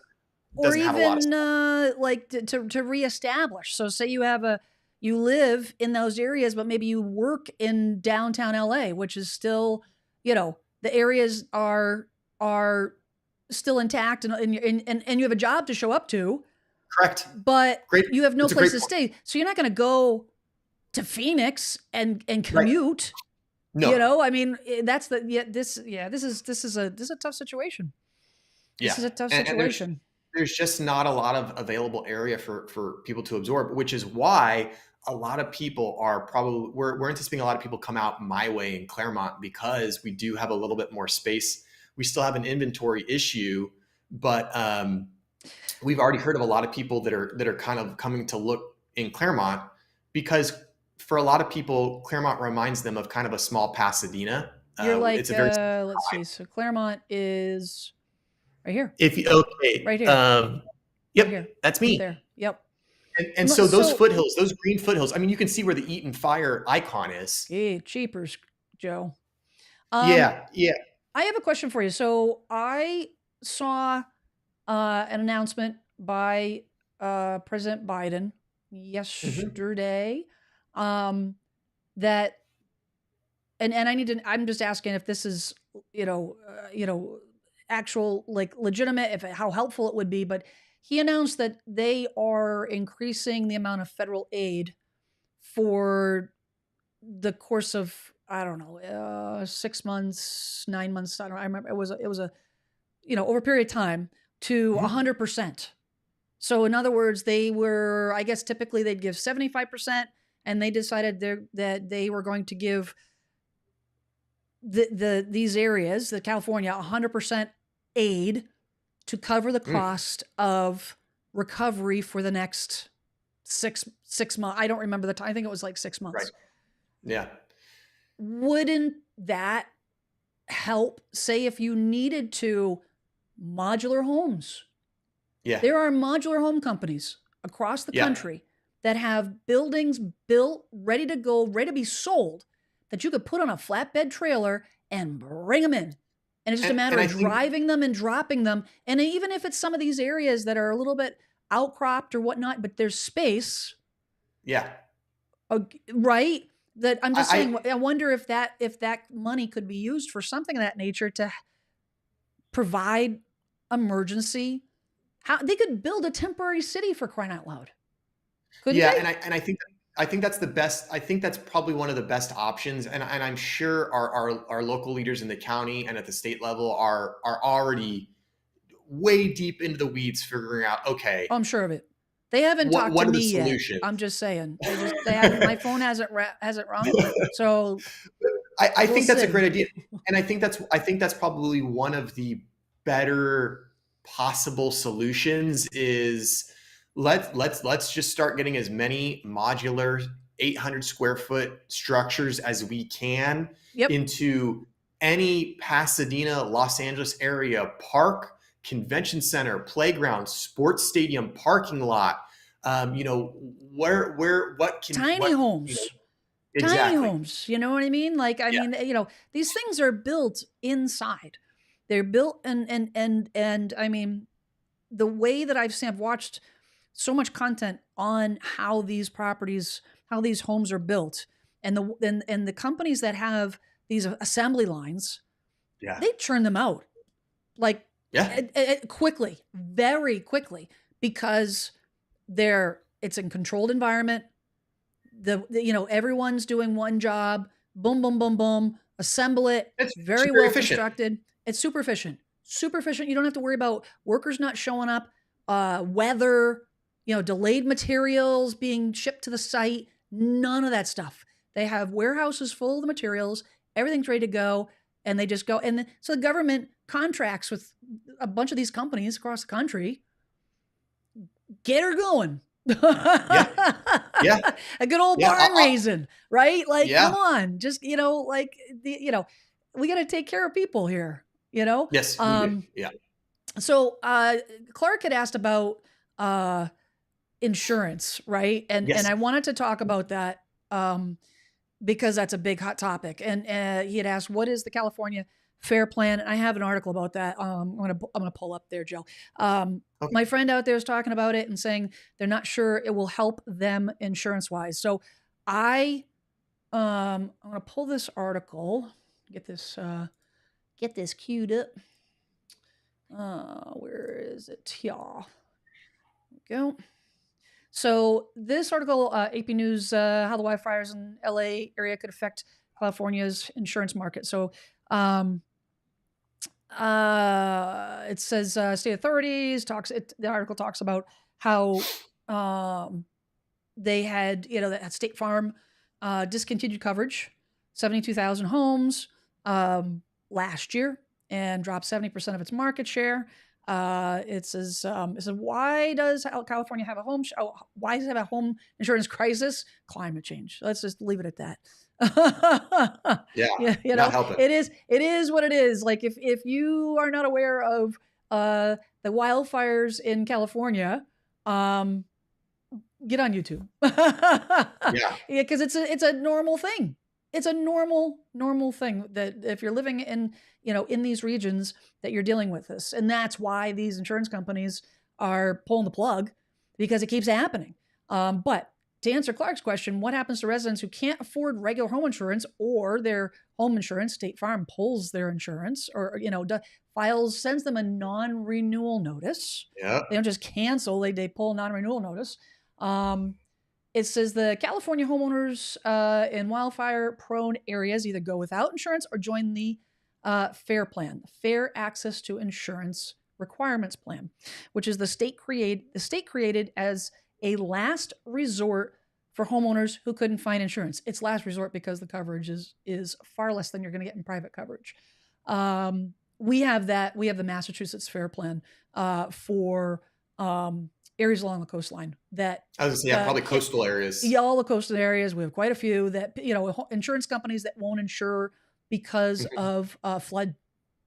or doesn't have a lot of even like to reestablish. So say you live in those areas, but maybe you work in downtown LA, which is still, the areas are still intact, and you have a job to show up to. Correct. But Great. You have no It's a place great to point. stay. So you're not going to go to Phoenix and Right. commute. No. I mean, that's the yeah. This is a tough situation. This Yeah. is a tough And situation. there's just not a lot of available area for people to absorb, which is why a lot of people are probably we're anticipating a lot of people come out my way in Claremont because we do have a little bit more space. We still have an inventory issue, but we've already heard of a lot of people that are kind of coming to look in Claremont because for a lot of people, Claremont reminds them of kind of a small Pasadena. You're like, It's a very let's see. So Claremont is right here, if you okay, right here, right yep, here, that's right me. there. Yep. And so those So, foothills, those green foothills, I mean, you can see where the Eaton Fire icon is. cheapers, Joe. Um, Yeah, yeah. I have a question for you. So I saw an announcement by President Biden Mhm. yesterday um, that, and I need to. I'm just asking if this is, actual like legitimate, if how helpful it would be. But he announced that they are increasing the amount of federal aid for the course of, I don't know, 6 months, 9 months. I don't. I remember it was a over a period of time to Mhm. 100%. So in other words, they were, I guess typically they'd give 75%, and they decided that they were going to give these areas, the California, 100% aid to cover the Mm, cost of recovery for the next six months. I don't remember the time. I think it was like six right. months. Yeah. Wouldn't that help? Say if you needed to modular homes. Yeah. There are modular home companies across the Yeah. country that have buildings built, ready to go, ready to be sold, that you could put on a flatbed trailer and bring them in. And it's just a matter And of I think driving them and dropping them. And even if it's some of these areas that are a little bit outcropped or whatnot, but there's space, yeah. right? That I'm just saying, I I wonder if that money could be used for something of that nature to provide emergency. How they could build a temporary city for crying out loud, couldn't yeah, they? and I think that's the best. I think that's probably one of the best options. And I'm sure our local leaders in the county and at the state level are already way deep into the weeds figuring out, okay, Oh, I'm sure of it. They haven't talked to what are the me yet. solutions? I'm just saying. They haven't. My phone hasn't rung. So I we'll think that's a see. great idea, and I think that's probably one of the better possible solutions. Is let's just start getting as many modular 800 square foot structures as we can Yep. into any Pasadena, Los Angeles area park, convention center, playground, sports stadium, parking lot. Where Tiny what homes. Tiny exactly. homes. You know what I mean? Like I Yeah. mean, these things are built inside. They're built and I mean, the way that I've watched so much content on how these properties, how these homes are built, and the companies that have these assembly lines, Yeah. they churn them out like Yeah. quickly, very quickly, because it's a controlled environment. Everyone's doing one job. Boom, boom, boom, boom. Assemble it. It's Very very well efficient. constructed. It's super efficient. Super efficient. You don't have to worry about workers not showing up, weather, delayed materials being shipped to the site. None of that stuff. They have warehouses full of the materials. Everything's ready to go, and they just go. So the government contracts with a bunch of these companies across the country. Get her going. Yeah. Yeah. A good old Yeah. barn raising, right? Like, Yeah. come on, just like we got to take care of people here. You know. Yes, we do. Um, Yeah. so Clark had asked about uh, insurance, right? And Yes. I wanted to talk about that because that's a big hot topic. And he had asked, "What is the California Fair Plan?" And I have an article about that. I'm gonna pull up there, Joe. Okay. My friend out there is talking about it and saying they're not sure it will help them insurance wise. So I I'm gonna pull this article, get this queued up. Where is it? Yeah, there we go. So this article, AP News, how the wildfires in LA area could affect California's insurance market. So um, it says state authorities the article talks about how um, they had, that State Farm discontinued coverage, 72,000 homes last year, and dropped 70% of its market share. It says, why does California have a why does it have a home insurance crisis? Climate change. Let's just leave it at that. Yeah, Yeah, not helping. it is what it is. Like if you are not aware of the wildfires in California, um, get on YouTube. Yeah. Yeah, because it's a normal thing. It's a normal thing that if you're living in these regions that you're dealing with this, and that's why these insurance companies are pulling the plug because it keeps happening. But to answer Clark's question, what happens to residents who can't afford regular home insurance or their home insurance? State Farm pulls their insurance, or sends them a non-renewal notice. Yeah. They don't just cancel; they pull a non-renewal notice. It says the California homeowners in wildfire-prone areas either go without insurance or join the FAIR plan, Fair Access to Insurance Requirements Plan, which is the state created as a last resort for homeowners who couldn't find insurance. It's last resort because the coverage is far less than you're going to get in private coverage. We have that. We have the Massachusetts FAIR plan for areas along the coastline that I was gonna say, probably coastal areas. Yeah, all the coastal areas. We have quite a few that insurance companies that won't insure because of flood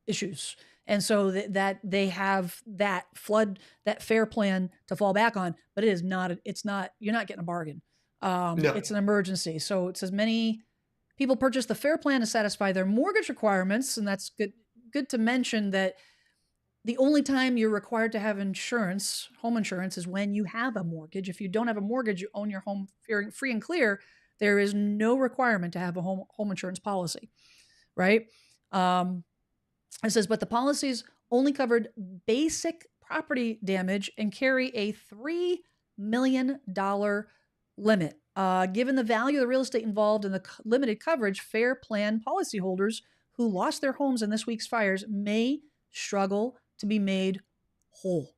issues, and so that they have that FAIR plan to fall back on. But it's not. You're not getting a bargain. No. It's an emergency. So it says many people purchase the FAIR plan to satisfy their mortgage requirements, and that's good. Good to mention that the only time you're required to have insurance, home insurance, is when you have a mortgage. If you don't have a mortgage, you own your home free and clear, there is no requirement to have a home insurance policy, right? It says, but the policies only covered basic property damage and carry a $3 million limit. Given the value of the real estate involved in the limited coverage, FAIR plan policyholders who lost their homes in this week's fires may struggle to be made whole.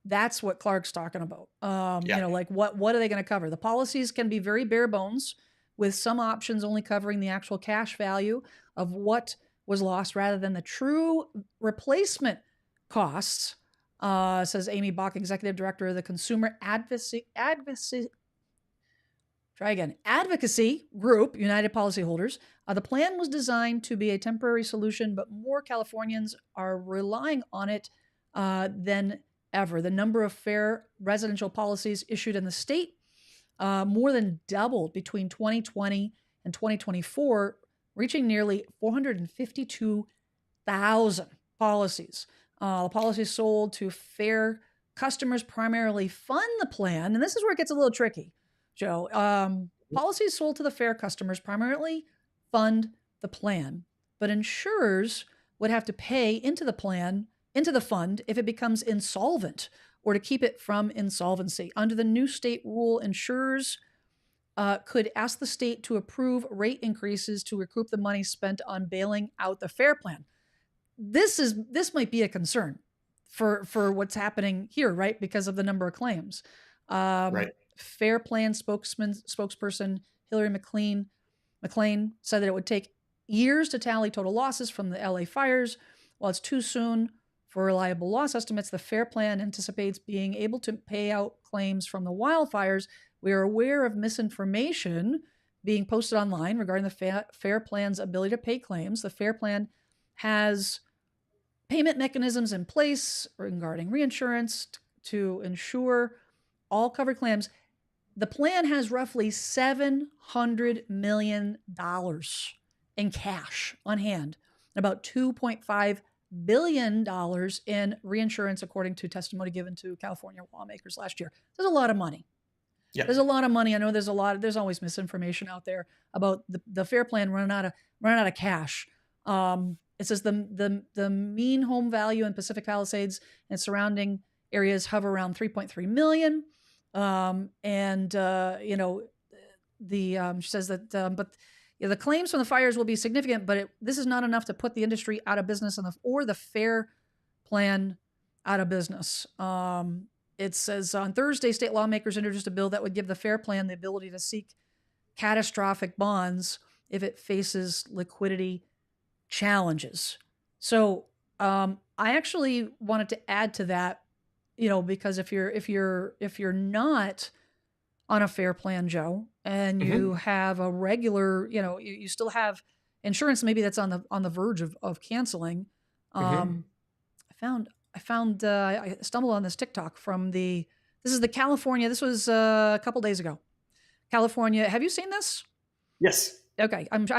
That's what Clark's talking about. Like what are they going to cover? The policies can be very bare bones, with some options only covering the actual cash value of what was lost rather than the true replacement costs, says Amy Bach, executive director of the Consumer Advocacy Group, United Policyholders. The plan was designed to be a temporary solution, but more Californians are relying on it than ever. The number of FAIR residential policies issued in the state more than doubled between 2020 and 2024, reaching nearly 452,000 policies. The policies sold to FAIR customers primarily fund the plan, and this is where it gets a little tricky, Joe. Policies sold to the FAIR customers primarily fund the plan, but insurers would have to pay into the fund if it becomes insolvent or to keep it from insolvency. Under the new state rule, insurers could ask the state to approve rate increases to recoup the money spent on bailing out the FAIR plan. This might be a concern for what's happening here, right? Because of the number of claims. Right. FAIR plan spokesperson Hillary McLean said that it would take years to tally total losses from the LA fires. While it's too soon for reliable loss estimates, the FAIR plan anticipates being able to pay out claims from the wildfires. We are aware of misinformation being posted online regarding the FAIR plan's ability to pay claims. The FAIR plan has payment mechanisms in place regarding reinsurance to ensure all covered claims. The plan has roughly $700 million in cash on hand, and about $2.5 billion in reinsurance, according to testimony given to California lawmakers last year. There's a lot of money. Yeah. There's a lot of money. I know there's always misinformation out there about the FAIR plan running out of cash. It says the mean home value in Pacific Palisades and surrounding areas hover around $3.3 million. And she says that, but the claims from the fires will be significant, but this is not enough to put the industry out of business or the fair plan out of business. It says on Thursday, state lawmakers introduced a bill that would give the fair plan the ability to seek catastrophic bonds if it faces liquidity challenges. So I actually wanted to add to that, because if you're not on a fair plan, Joe, and Mm-hmm. you have a regular, you still have insurance, maybe that's on the verge of canceling. Mm-hmm. I stumbled on this TikTok this is the California. This was a couple days ago. California. Have you seen this? Yes. Okay, I'm not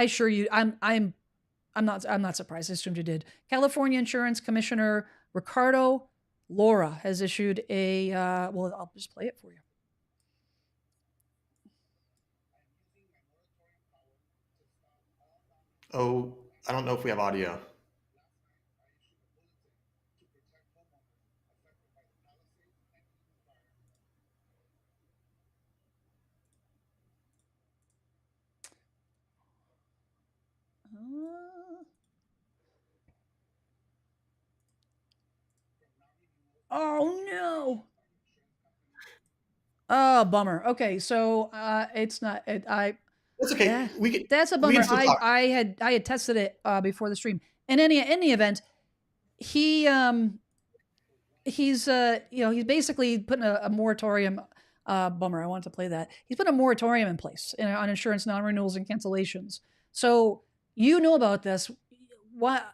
surprised. I assumed you did. California Insurance Commissioner Ricardo Laura has issued a. Well, I'll just play it for you. Oh, I don't know if we have audio. Uh, oh no! Oh, bummer. Okay, so it's not. That's okay. Yeah, We can that's a we can bummer. still talk. I had tested it before the stream. In any event, he he's basically putting a moratorium. Bummer. I wanted to play that. He's putting a moratorium in place on insurance non-renewals and cancellations. So you know about this. What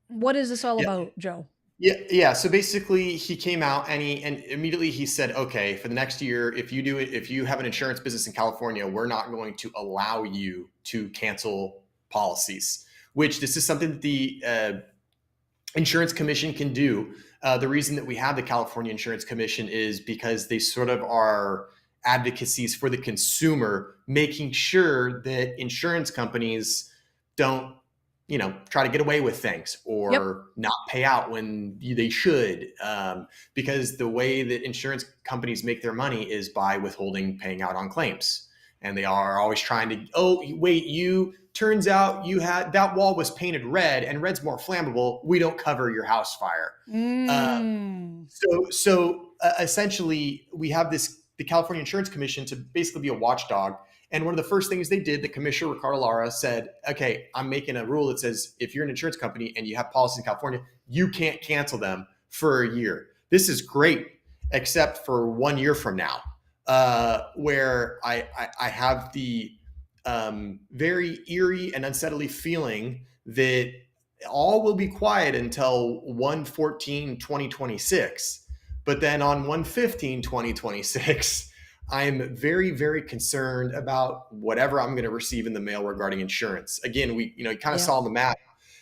what is this all Yeah. about, Joe? Yeah. So basically, he came out and immediately he said, okay, for the next year, if you have an insurance business in California, we're not going to allow you to cancel policies. Which this is something that the insurance commission can do. The reason that we have the California Insurance Commission is because they sort of are advocacies for the consumer, making sure that insurance companies don't, try to get away with things Yep. or not pay out when they should. Because the way that insurance companies make their money is by withholding paying out on claims. And they are always trying to, oh, wait, turns out you had that wall was painted red and red's more flammable. We don't cover your house fire. Mm. So essentially, we have the California Insurance Commission to basically be a watchdog. And one of the first things they did, the commissioner Ricardo Lara said, "Okay, I'm making a rule that says if you're an insurance company and you have policies in California, you can't cancel them for a year. This is great, except for 1 year from now, where I have the very eerie and unsettling feeling that all will be quiet until 1/14/2026. But then on 1/15/2026, I'm very, very concerned about whatever I'm going to receive in the mail regarding insurance. Again, you kind of Yeah. saw on the map.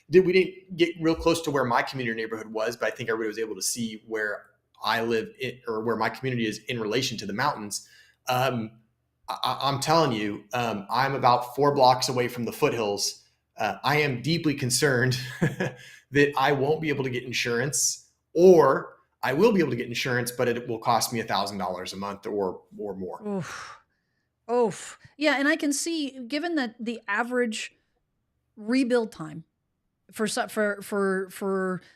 We didn't get real close to where my community neighborhood was, but I think everybody was able to see where I live or where my community is in relation to the mountains. I'm telling you, I'm about 4 blocks away from the foothills. I am deeply concerned that I won't be able to get insurance, or I will be able to get insurance, but it will cost me $1,000 a month or more. Oof. Oof. Yeah, and I can see, given that the average rebuild time for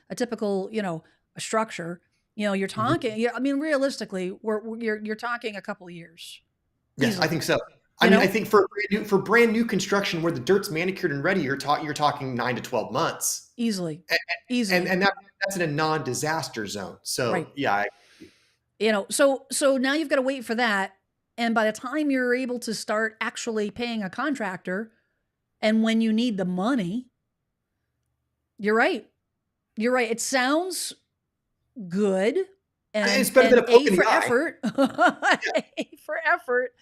a typical, a structure, you're Mhm. talking. Yeah, I mean, realistically, you're talking a couple of years, Yes, I easily. think so. I You mean, I know, think for brand new construction where the dirt's manicured and ready, you're talking 9 to 12 months, easily, and easily. that's in a non-disaster zone. Right. So yeah, So now you've got to wait for that, and by the time you're able to start actually paying a contractor, and when you need the money, you're right. You're right. It sounds good, it's and better than a poke A in the for eye. effort, A for effort.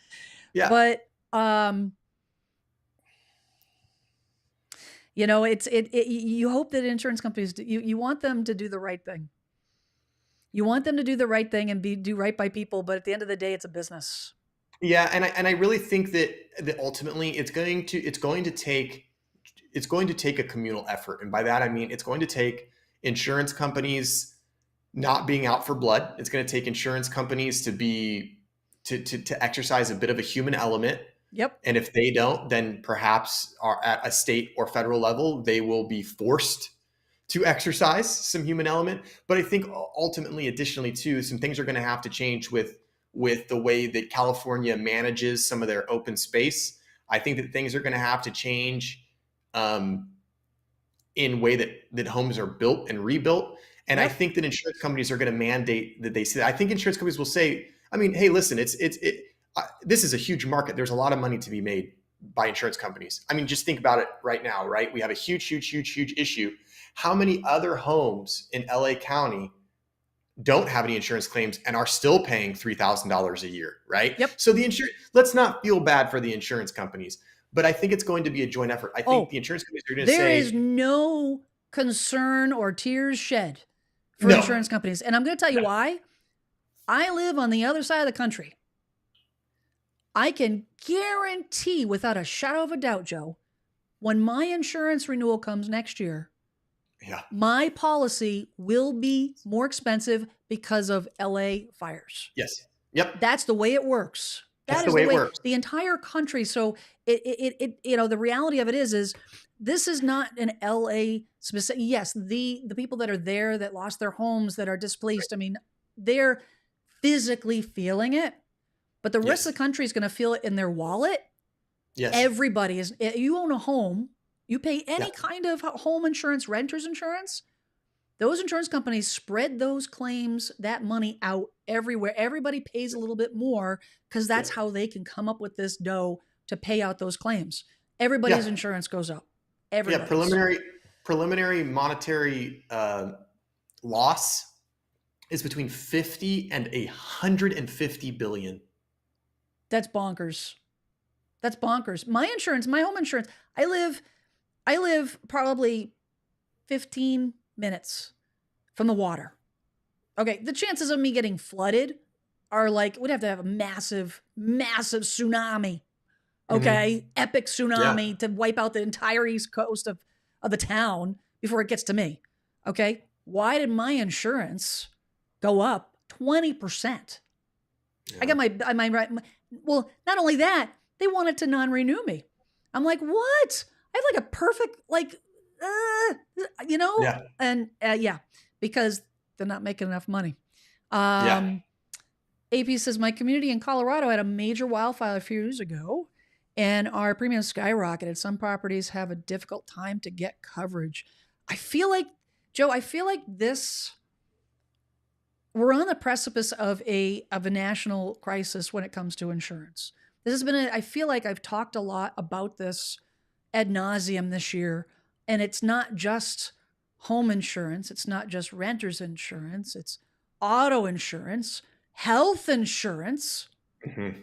Yeah. But you hope that insurance companies you want them to do the right thing. You want them to do the right thing and do right by people, but at the end of the day, it's a business. Yeah, and I really think that ultimately it's going to take a communal effort, and by that I mean it's going to take insurance companies not being out for blood. It's going to take insurance companies to be to exercise a bit of a human element. Yep. And if they don't, then perhaps are at a state or federal level, they will be forced to exercise some human element. But I think ultimately, additionally, too, some things are going to have to change with the way that California manages some of their open space. I think that things are going to have to change in way that homes are built and rebuilt. And I Yep. think that insurance companies are going to mandate that they say. I think insurance companies will say, I mean, hey, listen, this is a huge market. There's a lot of money to be made by insurance companies. I mean, just think about it right now, right? We have a huge issue. How many other homes in LA County don't have any insurance claims and are still paying $3,000 a year, right? Yep. So let's not feel bad for the insurance companies, but I think it's going to be a joint effort. I think the insurance companies are going to say, there is no concern or tears shed for no. insurance companies. And I'm going to tell you why. I live on the other side of the country. I can guarantee without a shadow of a doubt, Joe, when my insurance renewal comes next year, my policy will be more expensive because of LA fires. Yes. Yep. That's the way it works. That's the way it works. The entire country. So the reality of it is this is not an LA specific. Yes, the people that are there that lost their homes, that are displaced. I mean, they're physically feeling it, but the rest of the country is going to feel it in their wallet. Yes. Everybody is. You own a home, you pay any kind of home insurance, renter's insurance. Those insurance companies spread those claims, that money out everywhere. Everybody pays a little bit more because that's how they can come up with this dough to pay out those claims. Everybody's insurance goes up. Preliminary monetary loss is between 50 and 150 billion. That's bonkers. That's bonkers. My insurance, my home insurance, I live probably 15 minutes from the water. Okay, the chances of me getting flooded are like, we'd have to have a massive tsunami. Okay, epic tsunami to wipe out the entire east coast of the town before it gets to me. Okay, why did my insurance go up 20%? I got my well, not only that, they wanted to non-renew me. I'm like, what? I have like a perfect, and because they're not making enough money. AP says, my community in Colorado had a major wildfire a few years ago, and our premium skyrocketed. Some properties have a difficult time to get coverage. I feel like, Joe, we're on the precipice of a national crisis when it comes to insurance. This has been I feel like I've talked a lot about this ad nauseum this year, and it's not just home insurance. It's not just renter's insurance. It's auto insurance, health insurance. Mm-hmm.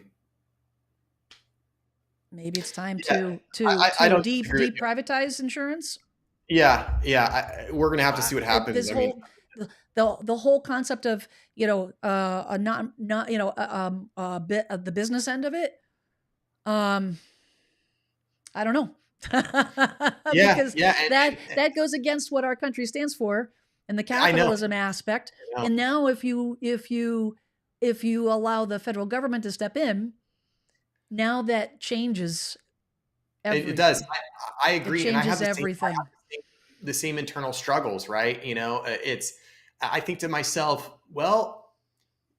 Maybe it's time to deprivatize insurance. Yeah. We're going to have to see what happens. The whole concept of the business end of it. I don't know. Because that goes against what our country stands for and the capitalism aspect. And now if you allow the federal government to step in, now that changes everything. It does. I agree. It changes everything. The same internal struggles, right? I think to myself, well,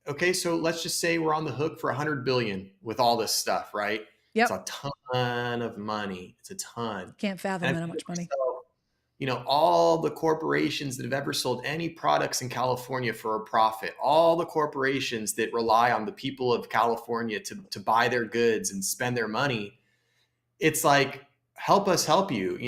okay, so let's just say we're on the hook for 100 billion with all this stuff, right? Yep. It's a ton of money. It's a ton. Can't fathom that much money. All the corporations that have ever sold any products in California for a profit, all the corporations that rely on the people of California to buy their goods and spend their money, it's like, help us help you.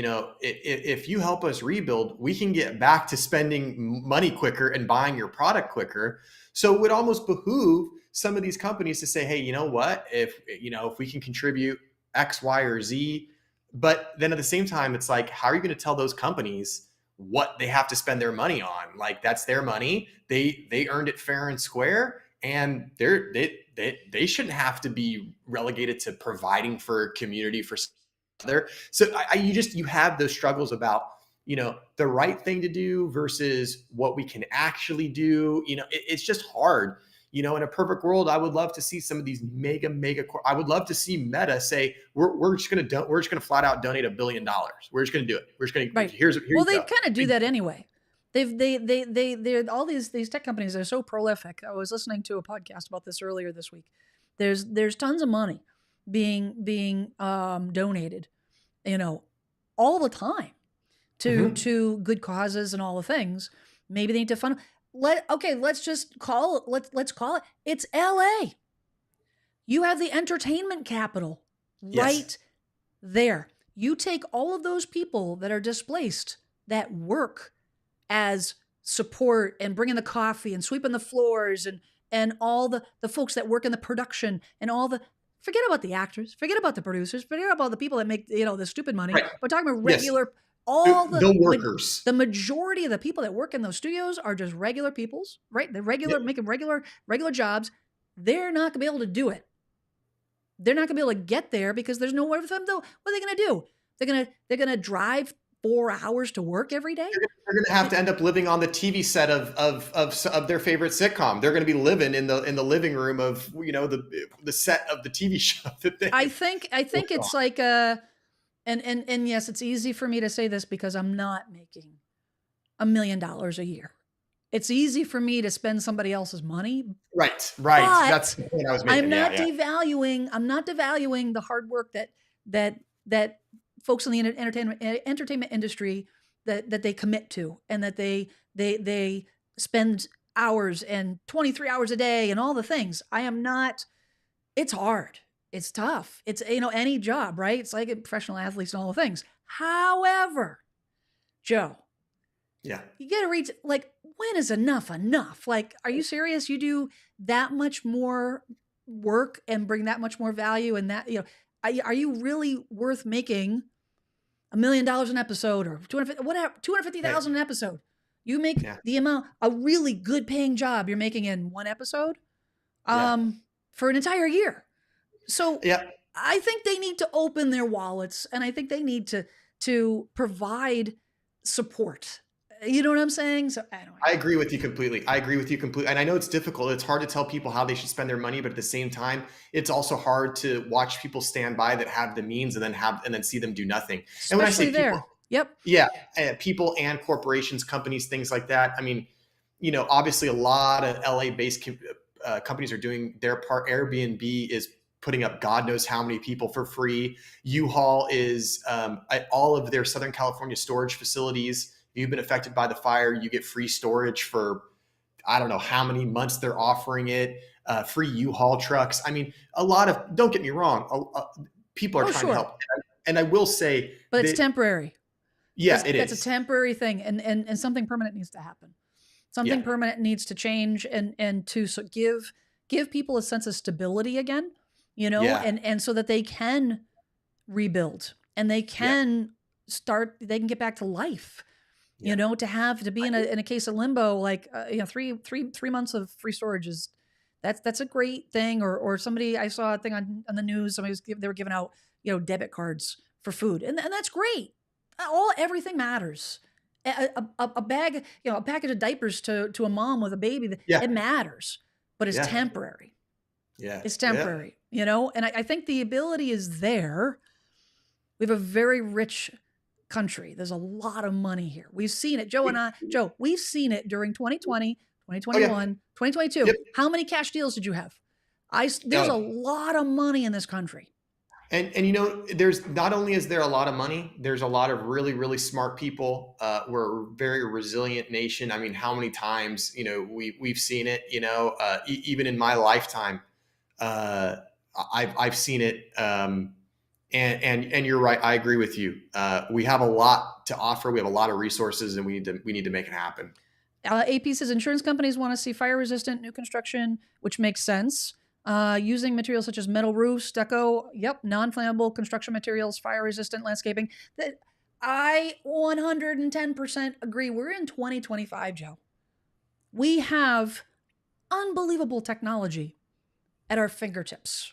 If you help us rebuild, we can get back to spending money quicker and buying your product quicker. So it would almost behoove some of these companies to say, hey, you know what? If we can contribute X, Y, or Z, but then at the same time, it's like, how are you going to tell those companies what they have to spend their money on? Like, that's their money. They earned it fair and square, and they shouldn't have to be relegated to providing for a community for other. So you have those struggles about, the right thing to do versus what we can actually do. It's just hard. In a perfect world, I would love to see some of these I would love to see Meta say, we're just going to flat out donate $1 billion. We're just going to do it. We're just going to, Right. here Well, you they go. kind of do that anyway. They're all these tech companies are so prolific. I was listening to a podcast about this earlier this week. There's tons of money being donated, all the time to good causes and all the things. Maybe they need to fund. Let's just call it. Let's call it. It's L.A. You have the entertainment capital right there. You take all of those people that are displaced that work as support and bringing the coffee and sweeping the floors and all the folks that work in the production and forget about the actors, forget about the producers, forget about the people that make the stupid money. Right. We're talking about Yes. regular The workers. The majority of the people that work in those studios are just regular peoples, right? They're making regular jobs. They're not gonna be able to do it. They're not gonna be able to get there because there's nowhere for them to. What are they gonna do? They're gonna drive 4 hours to work every day. They're going to have to end up living on the TV set of their favorite sitcom. They're going to be living in the living room of the set of the TV show that they. I think it's like and yes, it's easy for me to say this because I'm not making $1 million a year. It's easy for me to spend somebody else's money. Right. That's the point I was making. I'm not devaluing the hard work that folks in the entertainment industry that they commit to and that they spend hours and 23 hours a day and all the things. I am not. It's hard. It's tough. It's any job, right? It's like professional athletes and all the things. However, Joe, you got to read, like, when is enough? Like, are you serious? You do that much more work and bring that much more value, and that are you really worth making $1 million an episode or 250,000 an episode? You make the amount, a really good paying job you're making in one episode, for an entire year. So I think they need to open their wallets, and I think they need to provide support. You know what I'm saying? So I agree with you completely. And I know it's difficult. It's hard to tell people how they should spend their money, but at the same time, it's also hard to watch people stand by that have the means and then see them do nothing. Especially and when I say there, people, people and corporations, companies, things like that. I mean, obviously a lot of LA-based companies are doing their part. Airbnb is putting up God knows how many people for free. U-Haul is at all of their Southern California storage facilities. If you've been affected by the fire, you get free storage for, I don't know how many months they're offering it, free U-Haul trucks. I mean, don't get me wrong, people are trying to help. And I will say, but it's temporary. Yeah, It's a temporary thing, and something permanent needs to happen. Something permanent needs to change, and to give people a sense of stability again, and so that they can rebuild and they can they can get back to life. To be in a case of limbo, like 3 months of free storage that's a great thing. Or somebody, I saw a thing on the news, they were giving out debit cards for food, and that's great. Everything matters. A bag, a package of diapers to a mom with a baby, it matters, but it's temporary. It's temporary, and I think the ability is there. We have a very rich country. There's a lot of money here. We've seen it. Joe, we've seen it during 2020, 2021, 2022. Yep. How many cash deals did you have? There's a lot of money in this country. And there's not only is there a lot of money, there's a lot of really, really smart people. We're a very resilient nation. I mean, how many times, we've seen it, even in my lifetime, I've seen it. And you're right. I agree with you. We have a lot to offer. We have a lot of resources, and we need to make it happen. AP says insurance companies want to see fire-resistant new construction, which makes sense. Using materials such as metal roofs, stucco, non-flammable construction materials, fire-resistant landscaping. That I 110% agree. We're in 2025, Joe. We have unbelievable technology at our fingertips.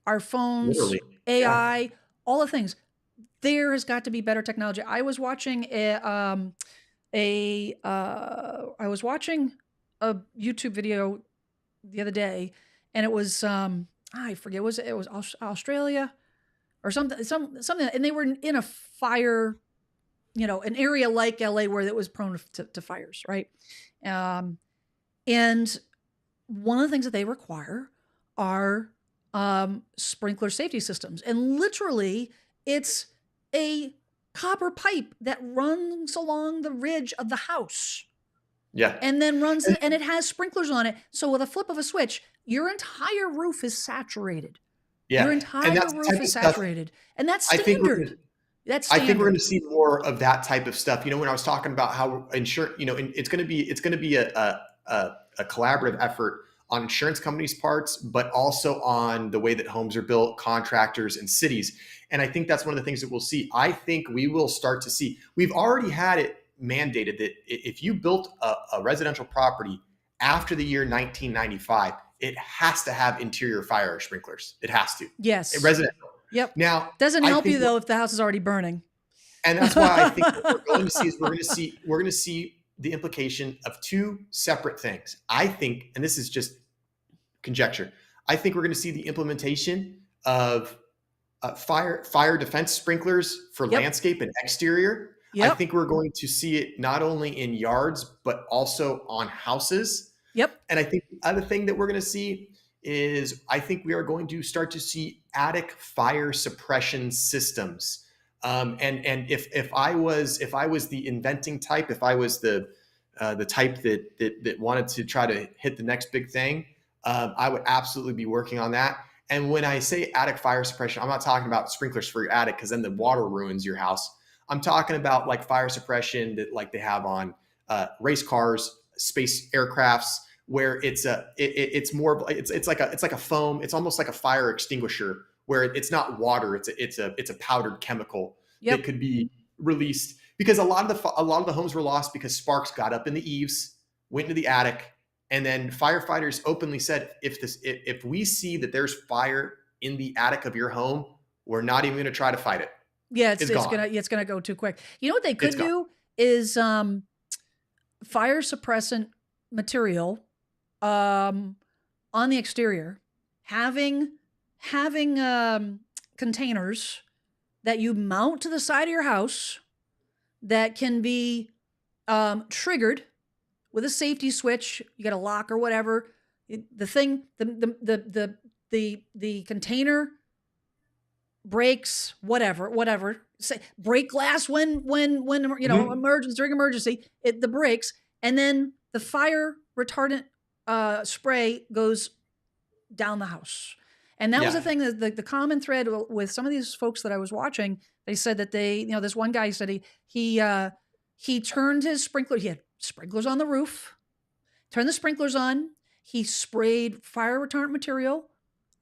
Our phones, literally. AI, all the things. There has got to be better technology. I was watching a YouTube video the other day, and it was I forget, it was Australia or something, and they were in a fire, an area like LA where it was prone to fires, right? And one of the things that they require are sprinkler safety systems, and literally, it's a copper pipe that runs along the ridge of the house. Yeah. And then and it has sprinklers on it. So with a flip of a switch, your entire roof is saturated. Yeah. Your entire roof is saturated. And that's I think standard. That's standard. I think we're going to see more of that type of stuff. When I was talking about how insurance, it's going to be a collaborative effort on insurance companies' parts, but also on the way that homes are built, contractors, and cities. And I think that's one of the things that we'll see. I think we will start to see. We've already had it mandated that if you built a residential property after the year 1995, it has to have interior fire sprinklers. It has to. Yes. Residential. Yep. Now, doesn't help you though if the house is already burning. And that's why I think what we're going to see is we're going to see the implication of two separate things. I think, and this is just conjecture, I think we're going to see the implementation of fire defense sprinklers for landscape and exterior. Yep. I think we're going to see it not only in yards, but also on houses. Yep. And I think the other thing that we're going to see is I think we are going to start to see attic fire suppression systems. And if I was the inventing type, if I was the type that wanted to try to hit the next big thing, I would absolutely be working on that. And when I say attic fire suppression, I'm not talking about sprinklers for your attic because then the water ruins your house. I'm talking about like fire suppression that like they have on race cars, space aircrafts, where it's like a foam. It's almost like a fire extinguisher where it's not water. It's a powdered chemical that could be released, because a lot of the homes were lost because sparks got up in the eaves, went into the attic, and then firefighters openly said, if we see that there's fire in the attic of your home, we're not even going to try to fight it. Yeah, it's gonna go too quick. You know what they could do is fire suppressant material on the exterior, having containers that you mount to the side of your house that can be triggered with a safety switch. You got a lock or whatever. The container breaks, whatever. Say break glass when emergency, during emergency, the breaks, and then the fire retardant spray goes down the house. And that was the thing, that the common thread with some of these folks that I was watching. They said that this one guy said he turned his sprinkler. He had sprinklers on the roof. Turned the sprinklers on. He sprayed fire retardant material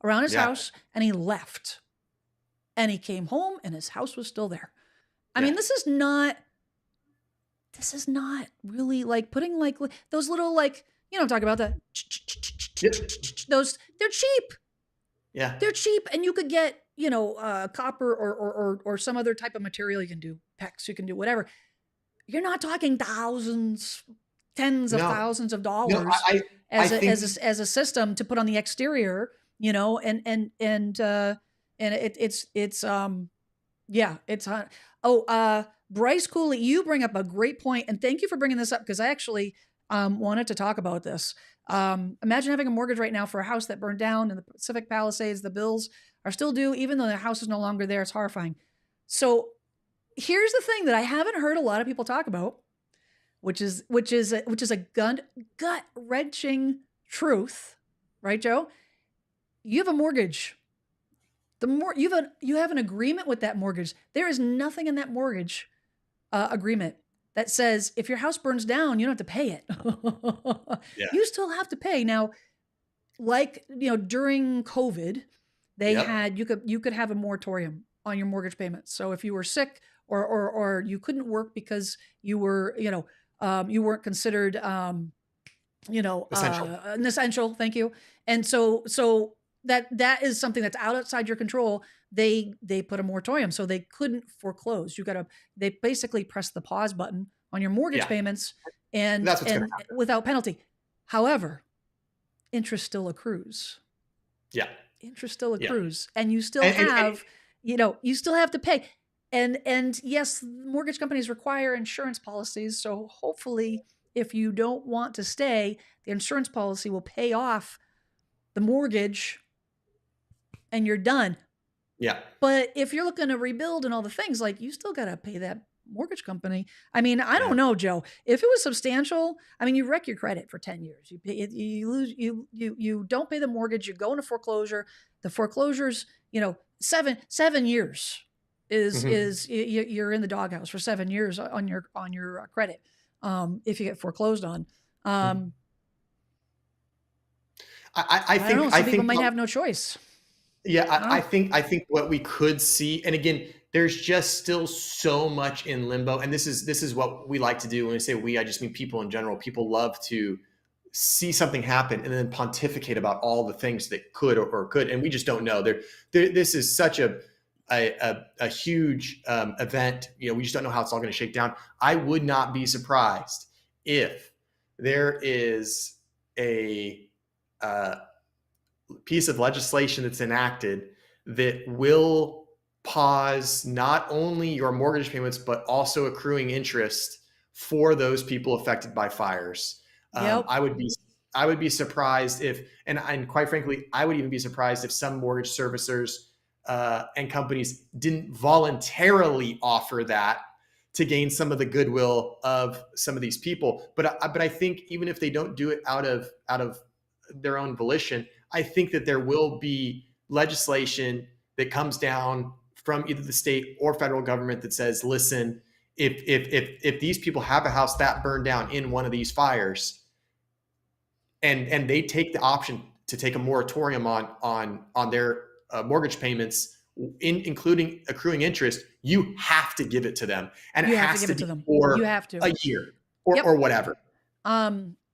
around his house, and he left. And he came home, and his house was still there. I mean, this is not really like putting like those little like, I'm talking about those. They're cheap. Yeah, they're cheap, and you could get copper or some other type of material. You can do PEX. You can do whatever. You're not talking thousands, tens of thousands of dollars as a system to put on the exterior. It's Bryce Cooley, you bring up a great point, and thank you for bringing this up, because I actually wanted to talk about this. Imagine having a mortgage right now for a house that burned down in the Pacific Palisades. The bills are still due, even though the house is no longer there. It's horrifying. So here's the thing that I haven't heard a lot of people talk about, which is a gut wrenching truth, right, Joe? You have a mortgage. You have an agreement with that mortgage. There is nothing in that mortgage agreement that says if your house burns down, you don't have to pay it. You still have to pay. Now, like during COVID, they had you could have a moratorium on your mortgage payments. So if you were sick or you couldn't work because you were you weren't considered an essential. Thank you. And so that is something that's outside your control. They put a moratorium, so they couldn't foreclose. They basically press the pause button on your mortgage payments and without penalty. However, interest still accrues. Yeah. Interest still Yeah. accrues, and you still And have, you still have to pay. And yes, mortgage companies require insurance policies. So hopefully, if you don't want to stay, the insurance policy will pay off the mortgage and you're done. yeah. But if you're looking to rebuild and all the things, like, you still got to pay that mortgage company. I mean, I Yeah. don't know, Joe. If it was substantial, I mean, you wreck your credit for 10 years. You pay, you lose, you don't pay the mortgage. You go into foreclosure. The foreclosures, 7 years Mhm. is you're in the doghouse for 7 years on your credit. If you get foreclosed on, Mhm. um, I I don't know. think Some people might have no choice. yeah, I don't know. I think what we could see, and again, there's just still so much in limbo, and this is what we like to do when we say we. I just mean people in general. People love to see something happen and then pontificate about all the things that could or could, and we just don't know. This is such a huge event. We just don't know how it's all going to shake down. I would not be surprised if there is a uh, piece of legislation that's enacted that will pause not only your mortgage payments but also accruing interest for those people affected by fires. Yep. I would be surprised if, and quite frankly, I would even be surprised if some mortgage servicers and companies didn't voluntarily offer that to gain some of the goodwill of some of these people. But I think even if they don't do it out of their own volition, I think that there will be legislation that comes down from either the state or federal government that says, listen, if these people have a house that burned down in one of these fires, and they take the option to take a moratorium on their mortgage payments, including accruing interest, you have to give it to them, and it You have to has give to it to be them. You for have to. a year Yep. or whatever.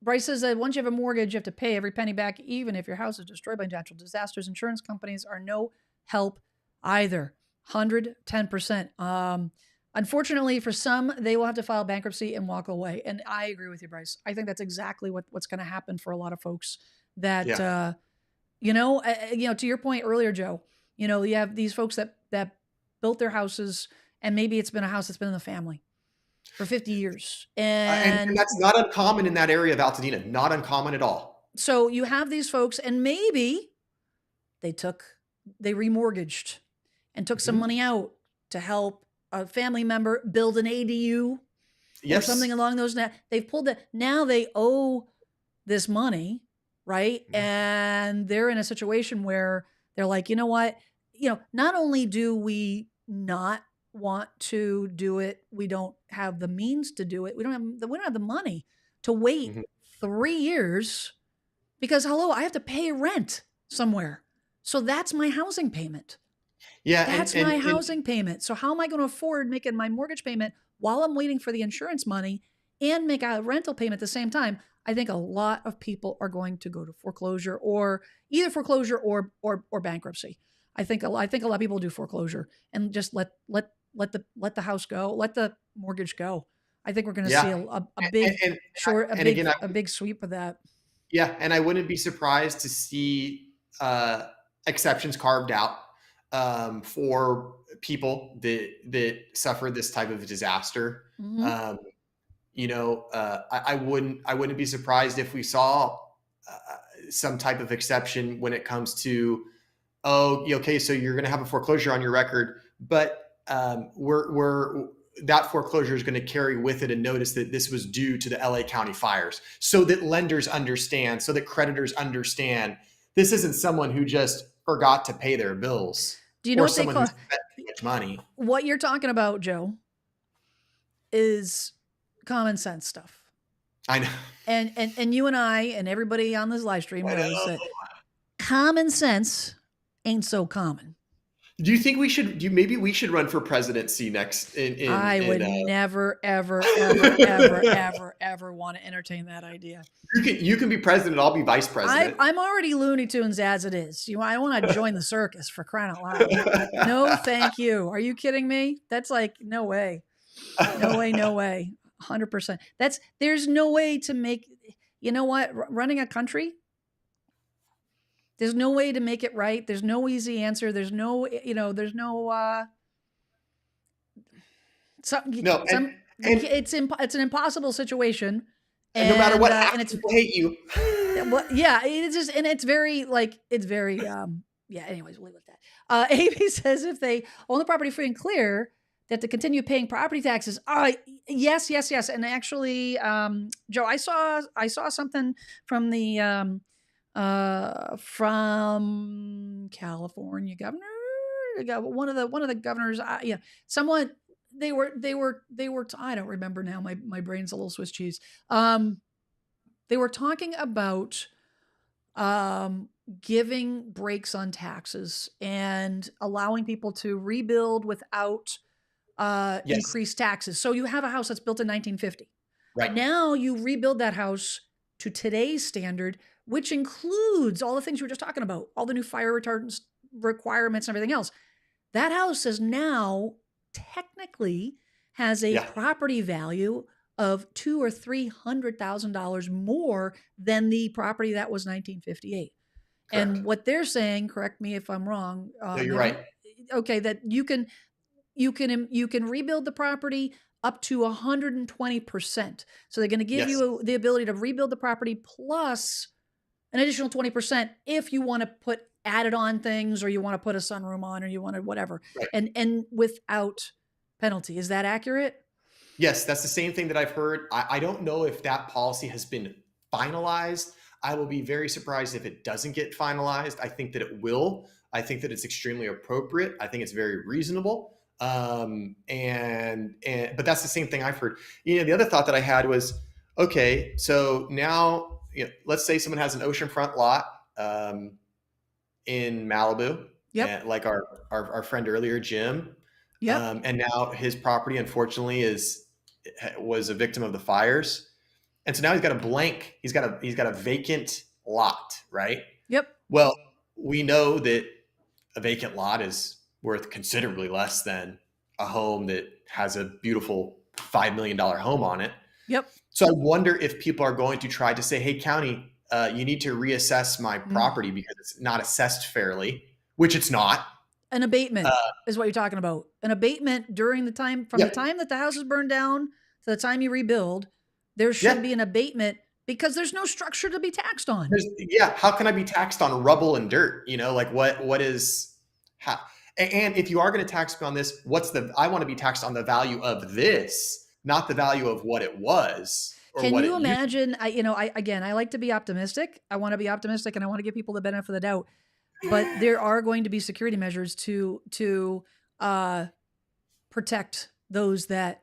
Bryce says that once you have a mortgage, you have to pay every penny back, even if your house is destroyed by natural disasters. Insurance companies are no help either. 110%. Unfortunately, for some, they will have to file bankruptcy and walk away. And I agree with you, Bryce. I think that's exactly what's going to happen for a lot of folks. That Yeah. to your point earlier, Joe. You have these folks that built their houses, and maybe it's been a house that's been in the family for 50 years. And And that's not uncommon in that area of Altadena. Not uncommon at all. so you have these folks, and maybe they remortgaged and took some Mhm. money out to help a family member build an ADU or something Yes. along those. They've pulled that. Now they owe this money, right? Mhm. And they're in a situation where they're like, you know what? Not only do we not want to do it, we don't have the means to do it. We don't have the money to wait Mhm. 3 years because, hello, I have to pay rent somewhere. So that's my housing payment. Yeah, That's my housing payment. So how am I going to afford making my mortgage payment while I'm waiting for the insurance money and make a rental payment at the same time? I think a lot of people are going to go to foreclosure, or either foreclosure or bankruptcy. I think a lot of people do foreclosure and just let the house go, let the mortgage go. I think we're going to see yeah, a big and short, and again, a big sweep of that. yeah, and I wouldn't be surprised to see exceptions carved out for people that suffer this type of disaster. Mm-hmm. Um, I wouldn't be surprised if we saw some type of exception when it comes to, oh, okay, so you're going to have a foreclosure on your record, but we're that foreclosure is going to carry with it a notice that this was due to the LA County fires, so that lenders understand, so that creditors understand this isn't someone who just forgot to pay their bills Do you know or what they someone who call spent too much money. what you're talking about, Joe? Is common sense stuff. I know. And you and I and everybody on this live stream I knows know. that common sense ain't so common. Do you think we should? Maybe we should run for presidency next? I would never, ever, ever, ever, ever, ever want to entertain that idea. You can be president. I'll be vice president. I'm already Looney Tunes as it is. I want to join the circus, for crying out loud. No, thank you. Are you kidding me? That's like, no way. No way, no way. 100%. There's no way to make, you know what? Running a country, There's no way to make it right. There's no easy answer. There's no, there's no, No, and it's an impossible situation. and no matter what, And half the it's, people hate you. well, yeah, it's just, and it's very like, it's very, yeah, anyways, we'll leave it at that. Amy says if they own the property free and clear, that to continue paying property taxes. Yes, yes, yes. And actually, Joe, I saw something from the, from California governor, one of the governors, yeah, someone, I don't remember now. My brain's a little Swiss cheese. They were talking about giving breaks on taxes and allowing people to rebuild without Yes, increased taxes. So you have a house that's built in 1950. right. Now you rebuild that house to today's standard, which includes all the things you were just talking about, all the new fire retardants requirements and everything else. That house is now technically has a Yeah, property value of $200,000 or $300,000 more than the property that was 1958. correct. And what they're saying, correct me if I'm wrong, No, you're right. okay, that you can rebuild the property up to 120%. So they're going to give Yes, you the ability to rebuild the property plus an additional 20% if you want to put added on things, or you want to put a sunroom on, or you want to whatever, right. and without penalty. Is that accurate? Yes, that's the same thing that I've heard. I don't know if that policy has been finalized. I will be very surprised if it doesn't get finalized. I think that it will. I think that it's extremely appropriate. I think it's very reasonable. But that's the same thing I've heard. The other thought that I had was, okay, so now, let's say someone has an oceanfront lot in Malibu, Yep. and like our friend earlier, Jim, Yep. and now his property, unfortunately, was a victim of the fires, and so now he's got a blank. He's got a vacant lot, right? Yep. Well, we know that a vacant lot is worth considerably less than a home that has a beautiful $5 million home on it. Yep. So I wonder if people are going to try to say, "Hey, county, you need to reassess my property because it's not assessed fairly," which it's not. An abatement Uh, is what you're talking about. An abatement during the time, from the yep. time that the house is burned down to the time you rebuild, there should Yeah. be an abatement because there's no structure to be taxed on. How can I be taxed on rubble and dirt? Like what is how? And if you are going to tax me on this, I want to be taxed on the value of this, not the value of what it was or Can what you it used. imagine? I like to be optimistic. I want to be optimistic, and I want to give people the benefit of the doubt. But there are going to be security measures to protect those that.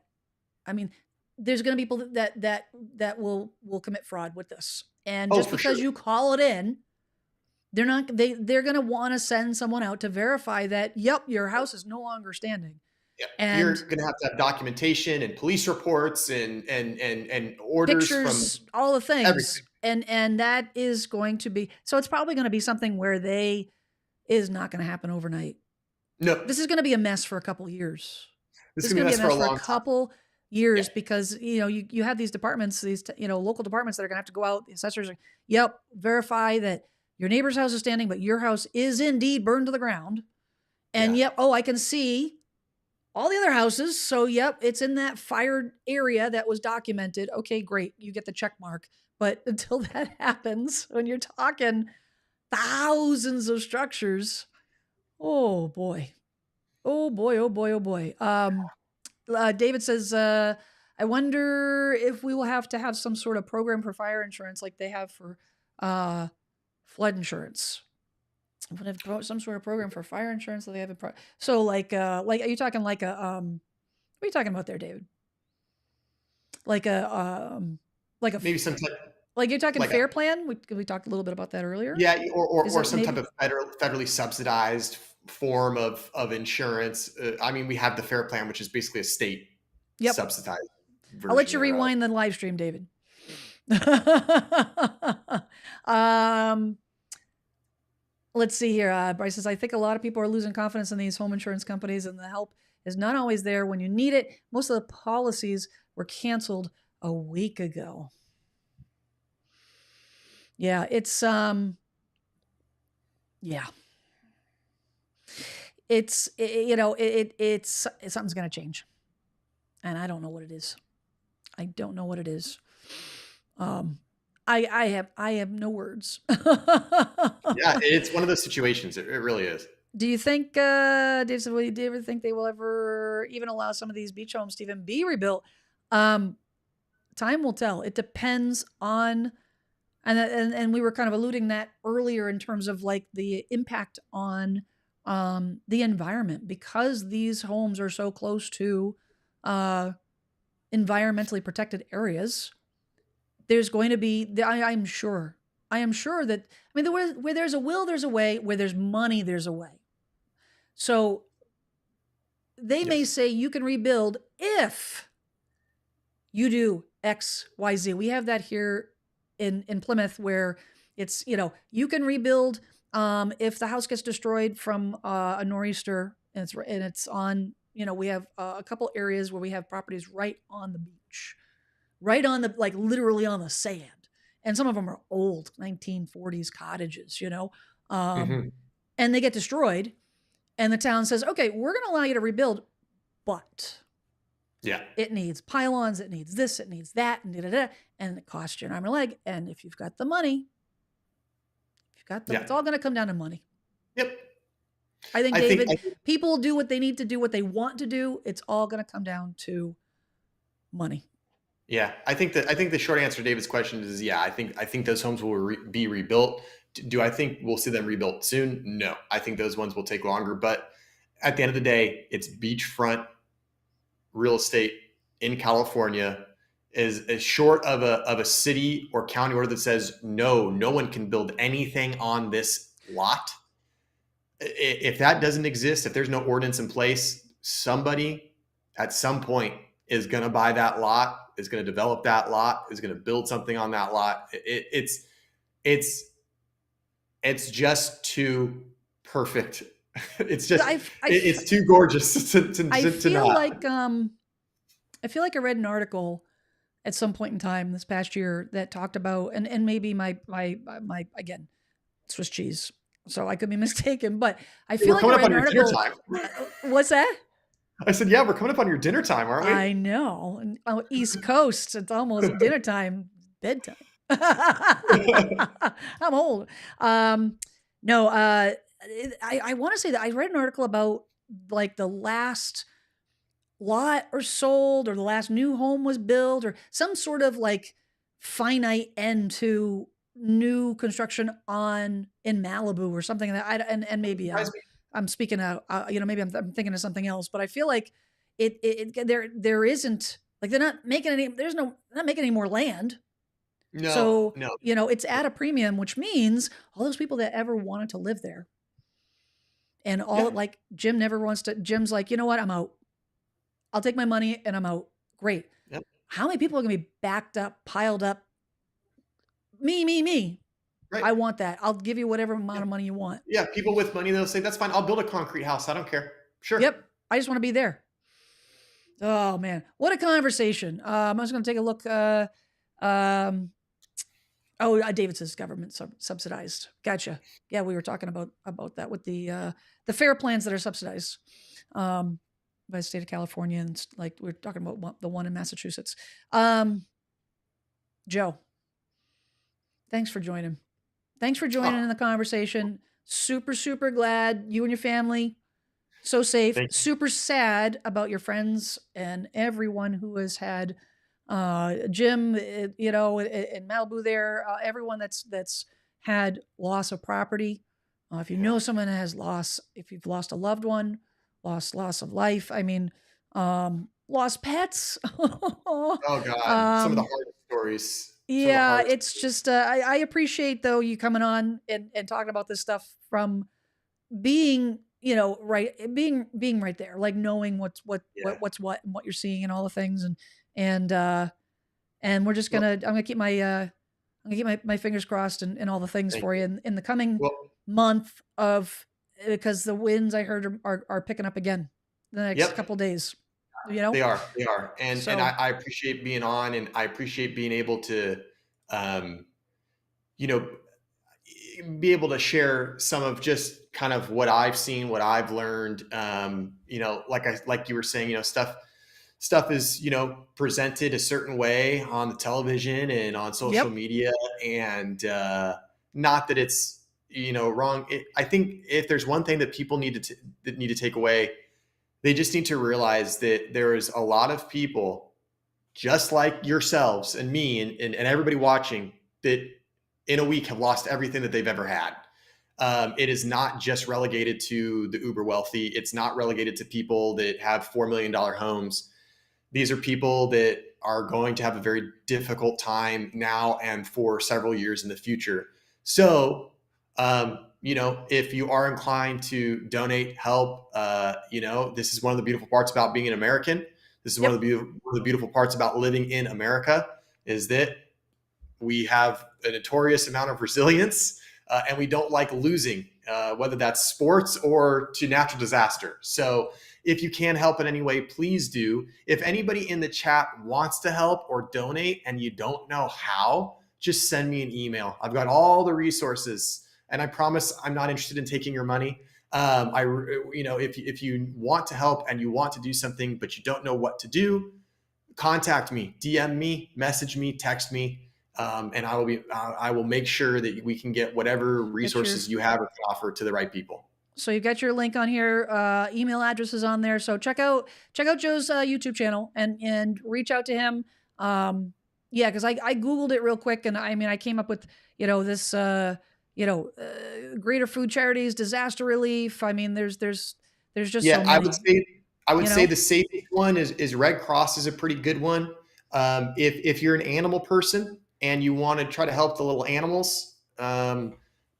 I mean, there's going to be people that will commit fraud with this, and Oh, just for because sure. you call it in, they're going to want to send someone out to verify that. Yep, your house is no longer standing, Yeah. You're and going to have documentation and police reports and orders from pictures, all the things, everything. and that is going to be. So it's probably going to be something where is not going to happen overnight. No, This is going to be a mess for a couple years. this This is is going going to to be be a us for a mess for a long time. couple Yeah. years because you have these departments, these local departments that are going to have to go out. The assessors are, yep, verify that your neighbor's house is standing, but your house is indeed burned to the ground. And Yeah. yep, oh, I can see all the other houses. So yep, it's in that fired area that was documented. Okay, great, you get the check mark. But until that happens, when you're talking thousands of structures, oh boy. Oh boy, oh boy, oh boy. David says, I wonder if we will have to have some sort of program for fire insurance like they have for flood insurance. Would have some sort of program for fire insurance that they have so are you talking like a what are you talking about there, David? Like a Maybe some type, like you're talking like fair plan? We talked a little bit about that earlier. yeah, Is or it some type maybe? of federally subsidized form of insurance. I mean, we have the Fair Plan, which is basically a state Yep. subsidized I'll let version you thereof. rewind the live stream, David. um, let's see here. Bryce says, I think a lot of people are losing confidence in these home insurance companies, and the help is not always there when you need it. Most of the policies were canceled a week ago. Yeah, it's Yeah. It's something's going to change, and I don't know what it is. I don't know what it is. Um, I have no words. Yeah, it's one of those situations. It really is. Do you think, do you ever think they will ever even allow some of these beach homes to even be rebuilt? Um, Time will tell. It depends on, and we were kind of alluding that earlier in terms of like the impact on the environment, because these homes are so close to uh, environmentally protected areas. There's going to be, I'm sure, I am sure that, I mean, where there's a will, there's a way. Where there's money, there's a way. So they may Yes. say you can rebuild if you do X, Y, Z. We have that here in Plymouth, where it's, you can rebuild if the house gets destroyed from a nor'easter, and it's on, we have a couple areas where we have properties right on the beach, right on the, like, literally on the sand. And some of them are old 1940s cottages, Hmm. and they get destroyed. And the town says, okay, we're going to allow you to rebuild, but Yeah. it needs pylons, it needs this, it needs that, and da-da-da, and it costs you an arm and a leg. And if you've got the money, Yeah. it's all going to come down to money. Yep. I think, I think, David, people do what they need to do, what they want to do. It's all going to come down to money. yeah, I think the short answer to David's question is, yeah, I think those homes will be rebuilt. Do I think we'll see them rebuilt soon? No, I think those ones will take longer. But at the end of the day, it's beachfront real estate in California. Is short of a city or county order that says no one can build anything on this lot. If that doesn't exist, if there's no ordinance in place, somebody at some point is going to buy that lot, is going to develop that lot, is going to build something on that lot. It's it's just too perfect. It's just it's too gorgeous I to feel not. like I read an article at some point in time this past year that talked about, and maybe my again, Swiss cheese, so I could be mistaken, but I feel We're like I coming up read on an your dinner article. time. What's that? I said, yeah, we're coming up on your dinner time, aren't we? I know. And, East Coast, it's almost dinner time, bedtime. I'm old. No, I want to say that I read an article about, like, the last lot or sold, or the last new home was built, or some sort of like finite end to new construction on in Malibu or something like that. And maybe Surprise me. I'm speaking out, maybe I'm thinking of something else, but I feel like there isn't, like, they're not making any, not making any more land. No, So, no. it's at a premium, which means all those people that ever wanted to live there, and Yeah, like, Jim's like, you know what? I'm out. I'll take my money and I'm out. Great. yep, How many people are going to be backed up, piled up? Me. right. I want that. I'll give you whatever amount Yeah. of money you want. Yeah, people with money, they'll say, that's fine. I'll build a concrete house. I don't care. Sure. Yep. I just want to be there. Oh man, what a conversation. I was going to take a look. Um, David says government subsidized. Gotcha. Yeah, we were talking about that with the fair plans that are subsidized by the state of California, and like we are talking about the one in Massachusetts. Joe, thanks for joining. Thanks for joining Oh, in the conversation. Super, super glad you and your family so safe. thank you. Super sad about your friends and everyone who has had Jim, in Malibu there, everyone that's had loss of property. If you Yeah. know someone that has if you've lost a loved one, loss of life, I mean, lost pets. Oh God, some of the um, hardest stories. Some of the yeah, hardest. it's just I appreciate, though, you coming on and talking about this stuff from being, being right there, like knowing Yeah. what's what and what you're seeing and all the things, and and we're just Well, gonna I'm gonna keep my fingers crossed and all the things thank for you. you in the coming Well, month of, because the winds, I heard, are picking up again the next yep, couple days. they are. They are. And So I appreciate being on, and I appreciate being able to, um, you know, be able to share some of just kind of what I've seen, what I've learned. Like you were saying, stuff is, presented a certain way on the television and on social Yep. media, and not that it's, wrong. I think if there's one thing that people that need to take away, they just need to realize that there is a lot of people just like yourselves and me and everybody watching that in a week have lost everything that they've ever had. It is not just relegated to the uber wealthy. It's not relegated to people that have $4 million homes. These are people that are going to have a very difficult time now and for several years in the future. So, if you are inclined to donate, help, this is one of the beautiful parts about being an American. This is one Yep. of the beautiful parts about living in America, is that we have a notorious amount of resilience, and we don't like losing, whether that's sports or to natural disaster. So if you can help in any way, please do. If anybody in the chat wants to help or donate and you don't know how, just send me an email. I've got all the resources, and I promise I'm not interested in taking your money. If you want to help and you want to do something, but you don't know what to do, contact me, DM me, message me, text me. And I will make sure that we can get whatever resources you have or can offer to the right people. So you've got your link on here, email addresses on there. So check out Joe's YouTube channel and reach out to him. Yeah, because I Googled it real quick, and I came up with this greater food charities, disaster relief. I mean, there's just so many. I would say the safest one is Red Cross is a pretty good one. If you're an animal person and you want to try to help the little animals,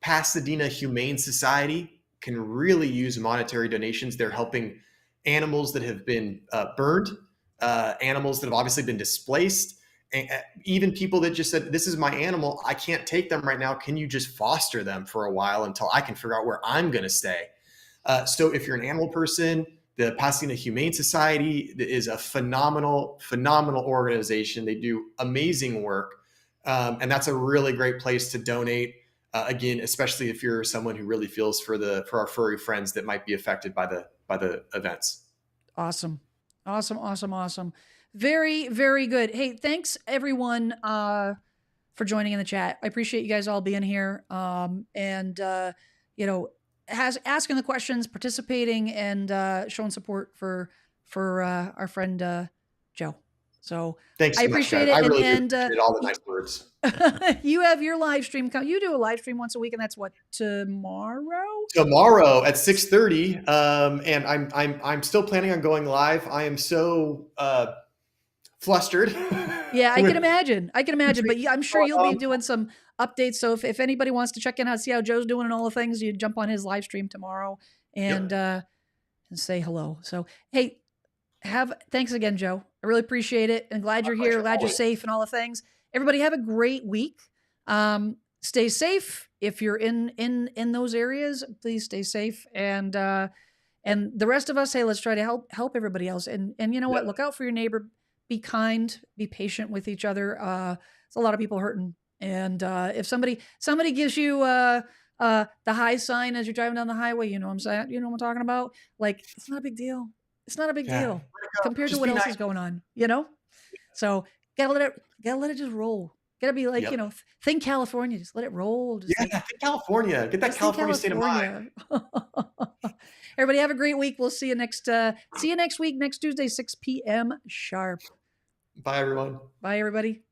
Pasadena Humane Society can really use monetary donations. They're helping animals that have been burned, animals that have obviously been displaced, and even people that just said, this is my animal, I can't take them right now. Can you just foster them for a while until I can figure out where I'm going to stay? So if you're an animal person, the Pasadena Humane Society is a phenomenal organization. They do amazing work. And that's a really great place to donate. Again, especially if you're someone who really feels for our furry friends that might be affected by the events. Awesome. Very, very good. Hey, thanks everyone for joining in the chat. I appreciate you guys all being here. And asking the questions, participating, and showing support for our friend Joe. So thanks so I appreciate much, it. I really appreciate all the nice words. You have your live stream coming. You do a live stream once a week, and that's what, tomorrow? Tomorrow at 6:30. And I'm still planning on going live. I am so flustered. Yeah, I can imagine. But I'm sure you'll be doing some updates. So if anybody wants to check in out, see how Joe's doing and all the things, you jump on his live stream tomorrow and say hello. So hey, thanks again, Joe. I really appreciate it, and glad you're here. Glad you're safe and all the things. Everybody have a great week. Stay safe. If you're in those areas, please stay safe. And the rest of us, hey, let's try to help everybody else. And you know what? Look out for your neighbor. Be kind. Be patient with each other. There's a lot of people hurting. And if somebody gives you the high sign as you're driving down the highway, you know what I'm saying? You know what I'm talking about? Like, it's not a big deal. It's not a big deal compared to what else is going on, So gotta let it just roll. Gotta be like, think California, just let it roll. Just think California. Get that California state of mind. Everybody have a great week. We'll see you next week, next Tuesday, 6 p.m. sharp. Bye, everyone. Bye, everybody.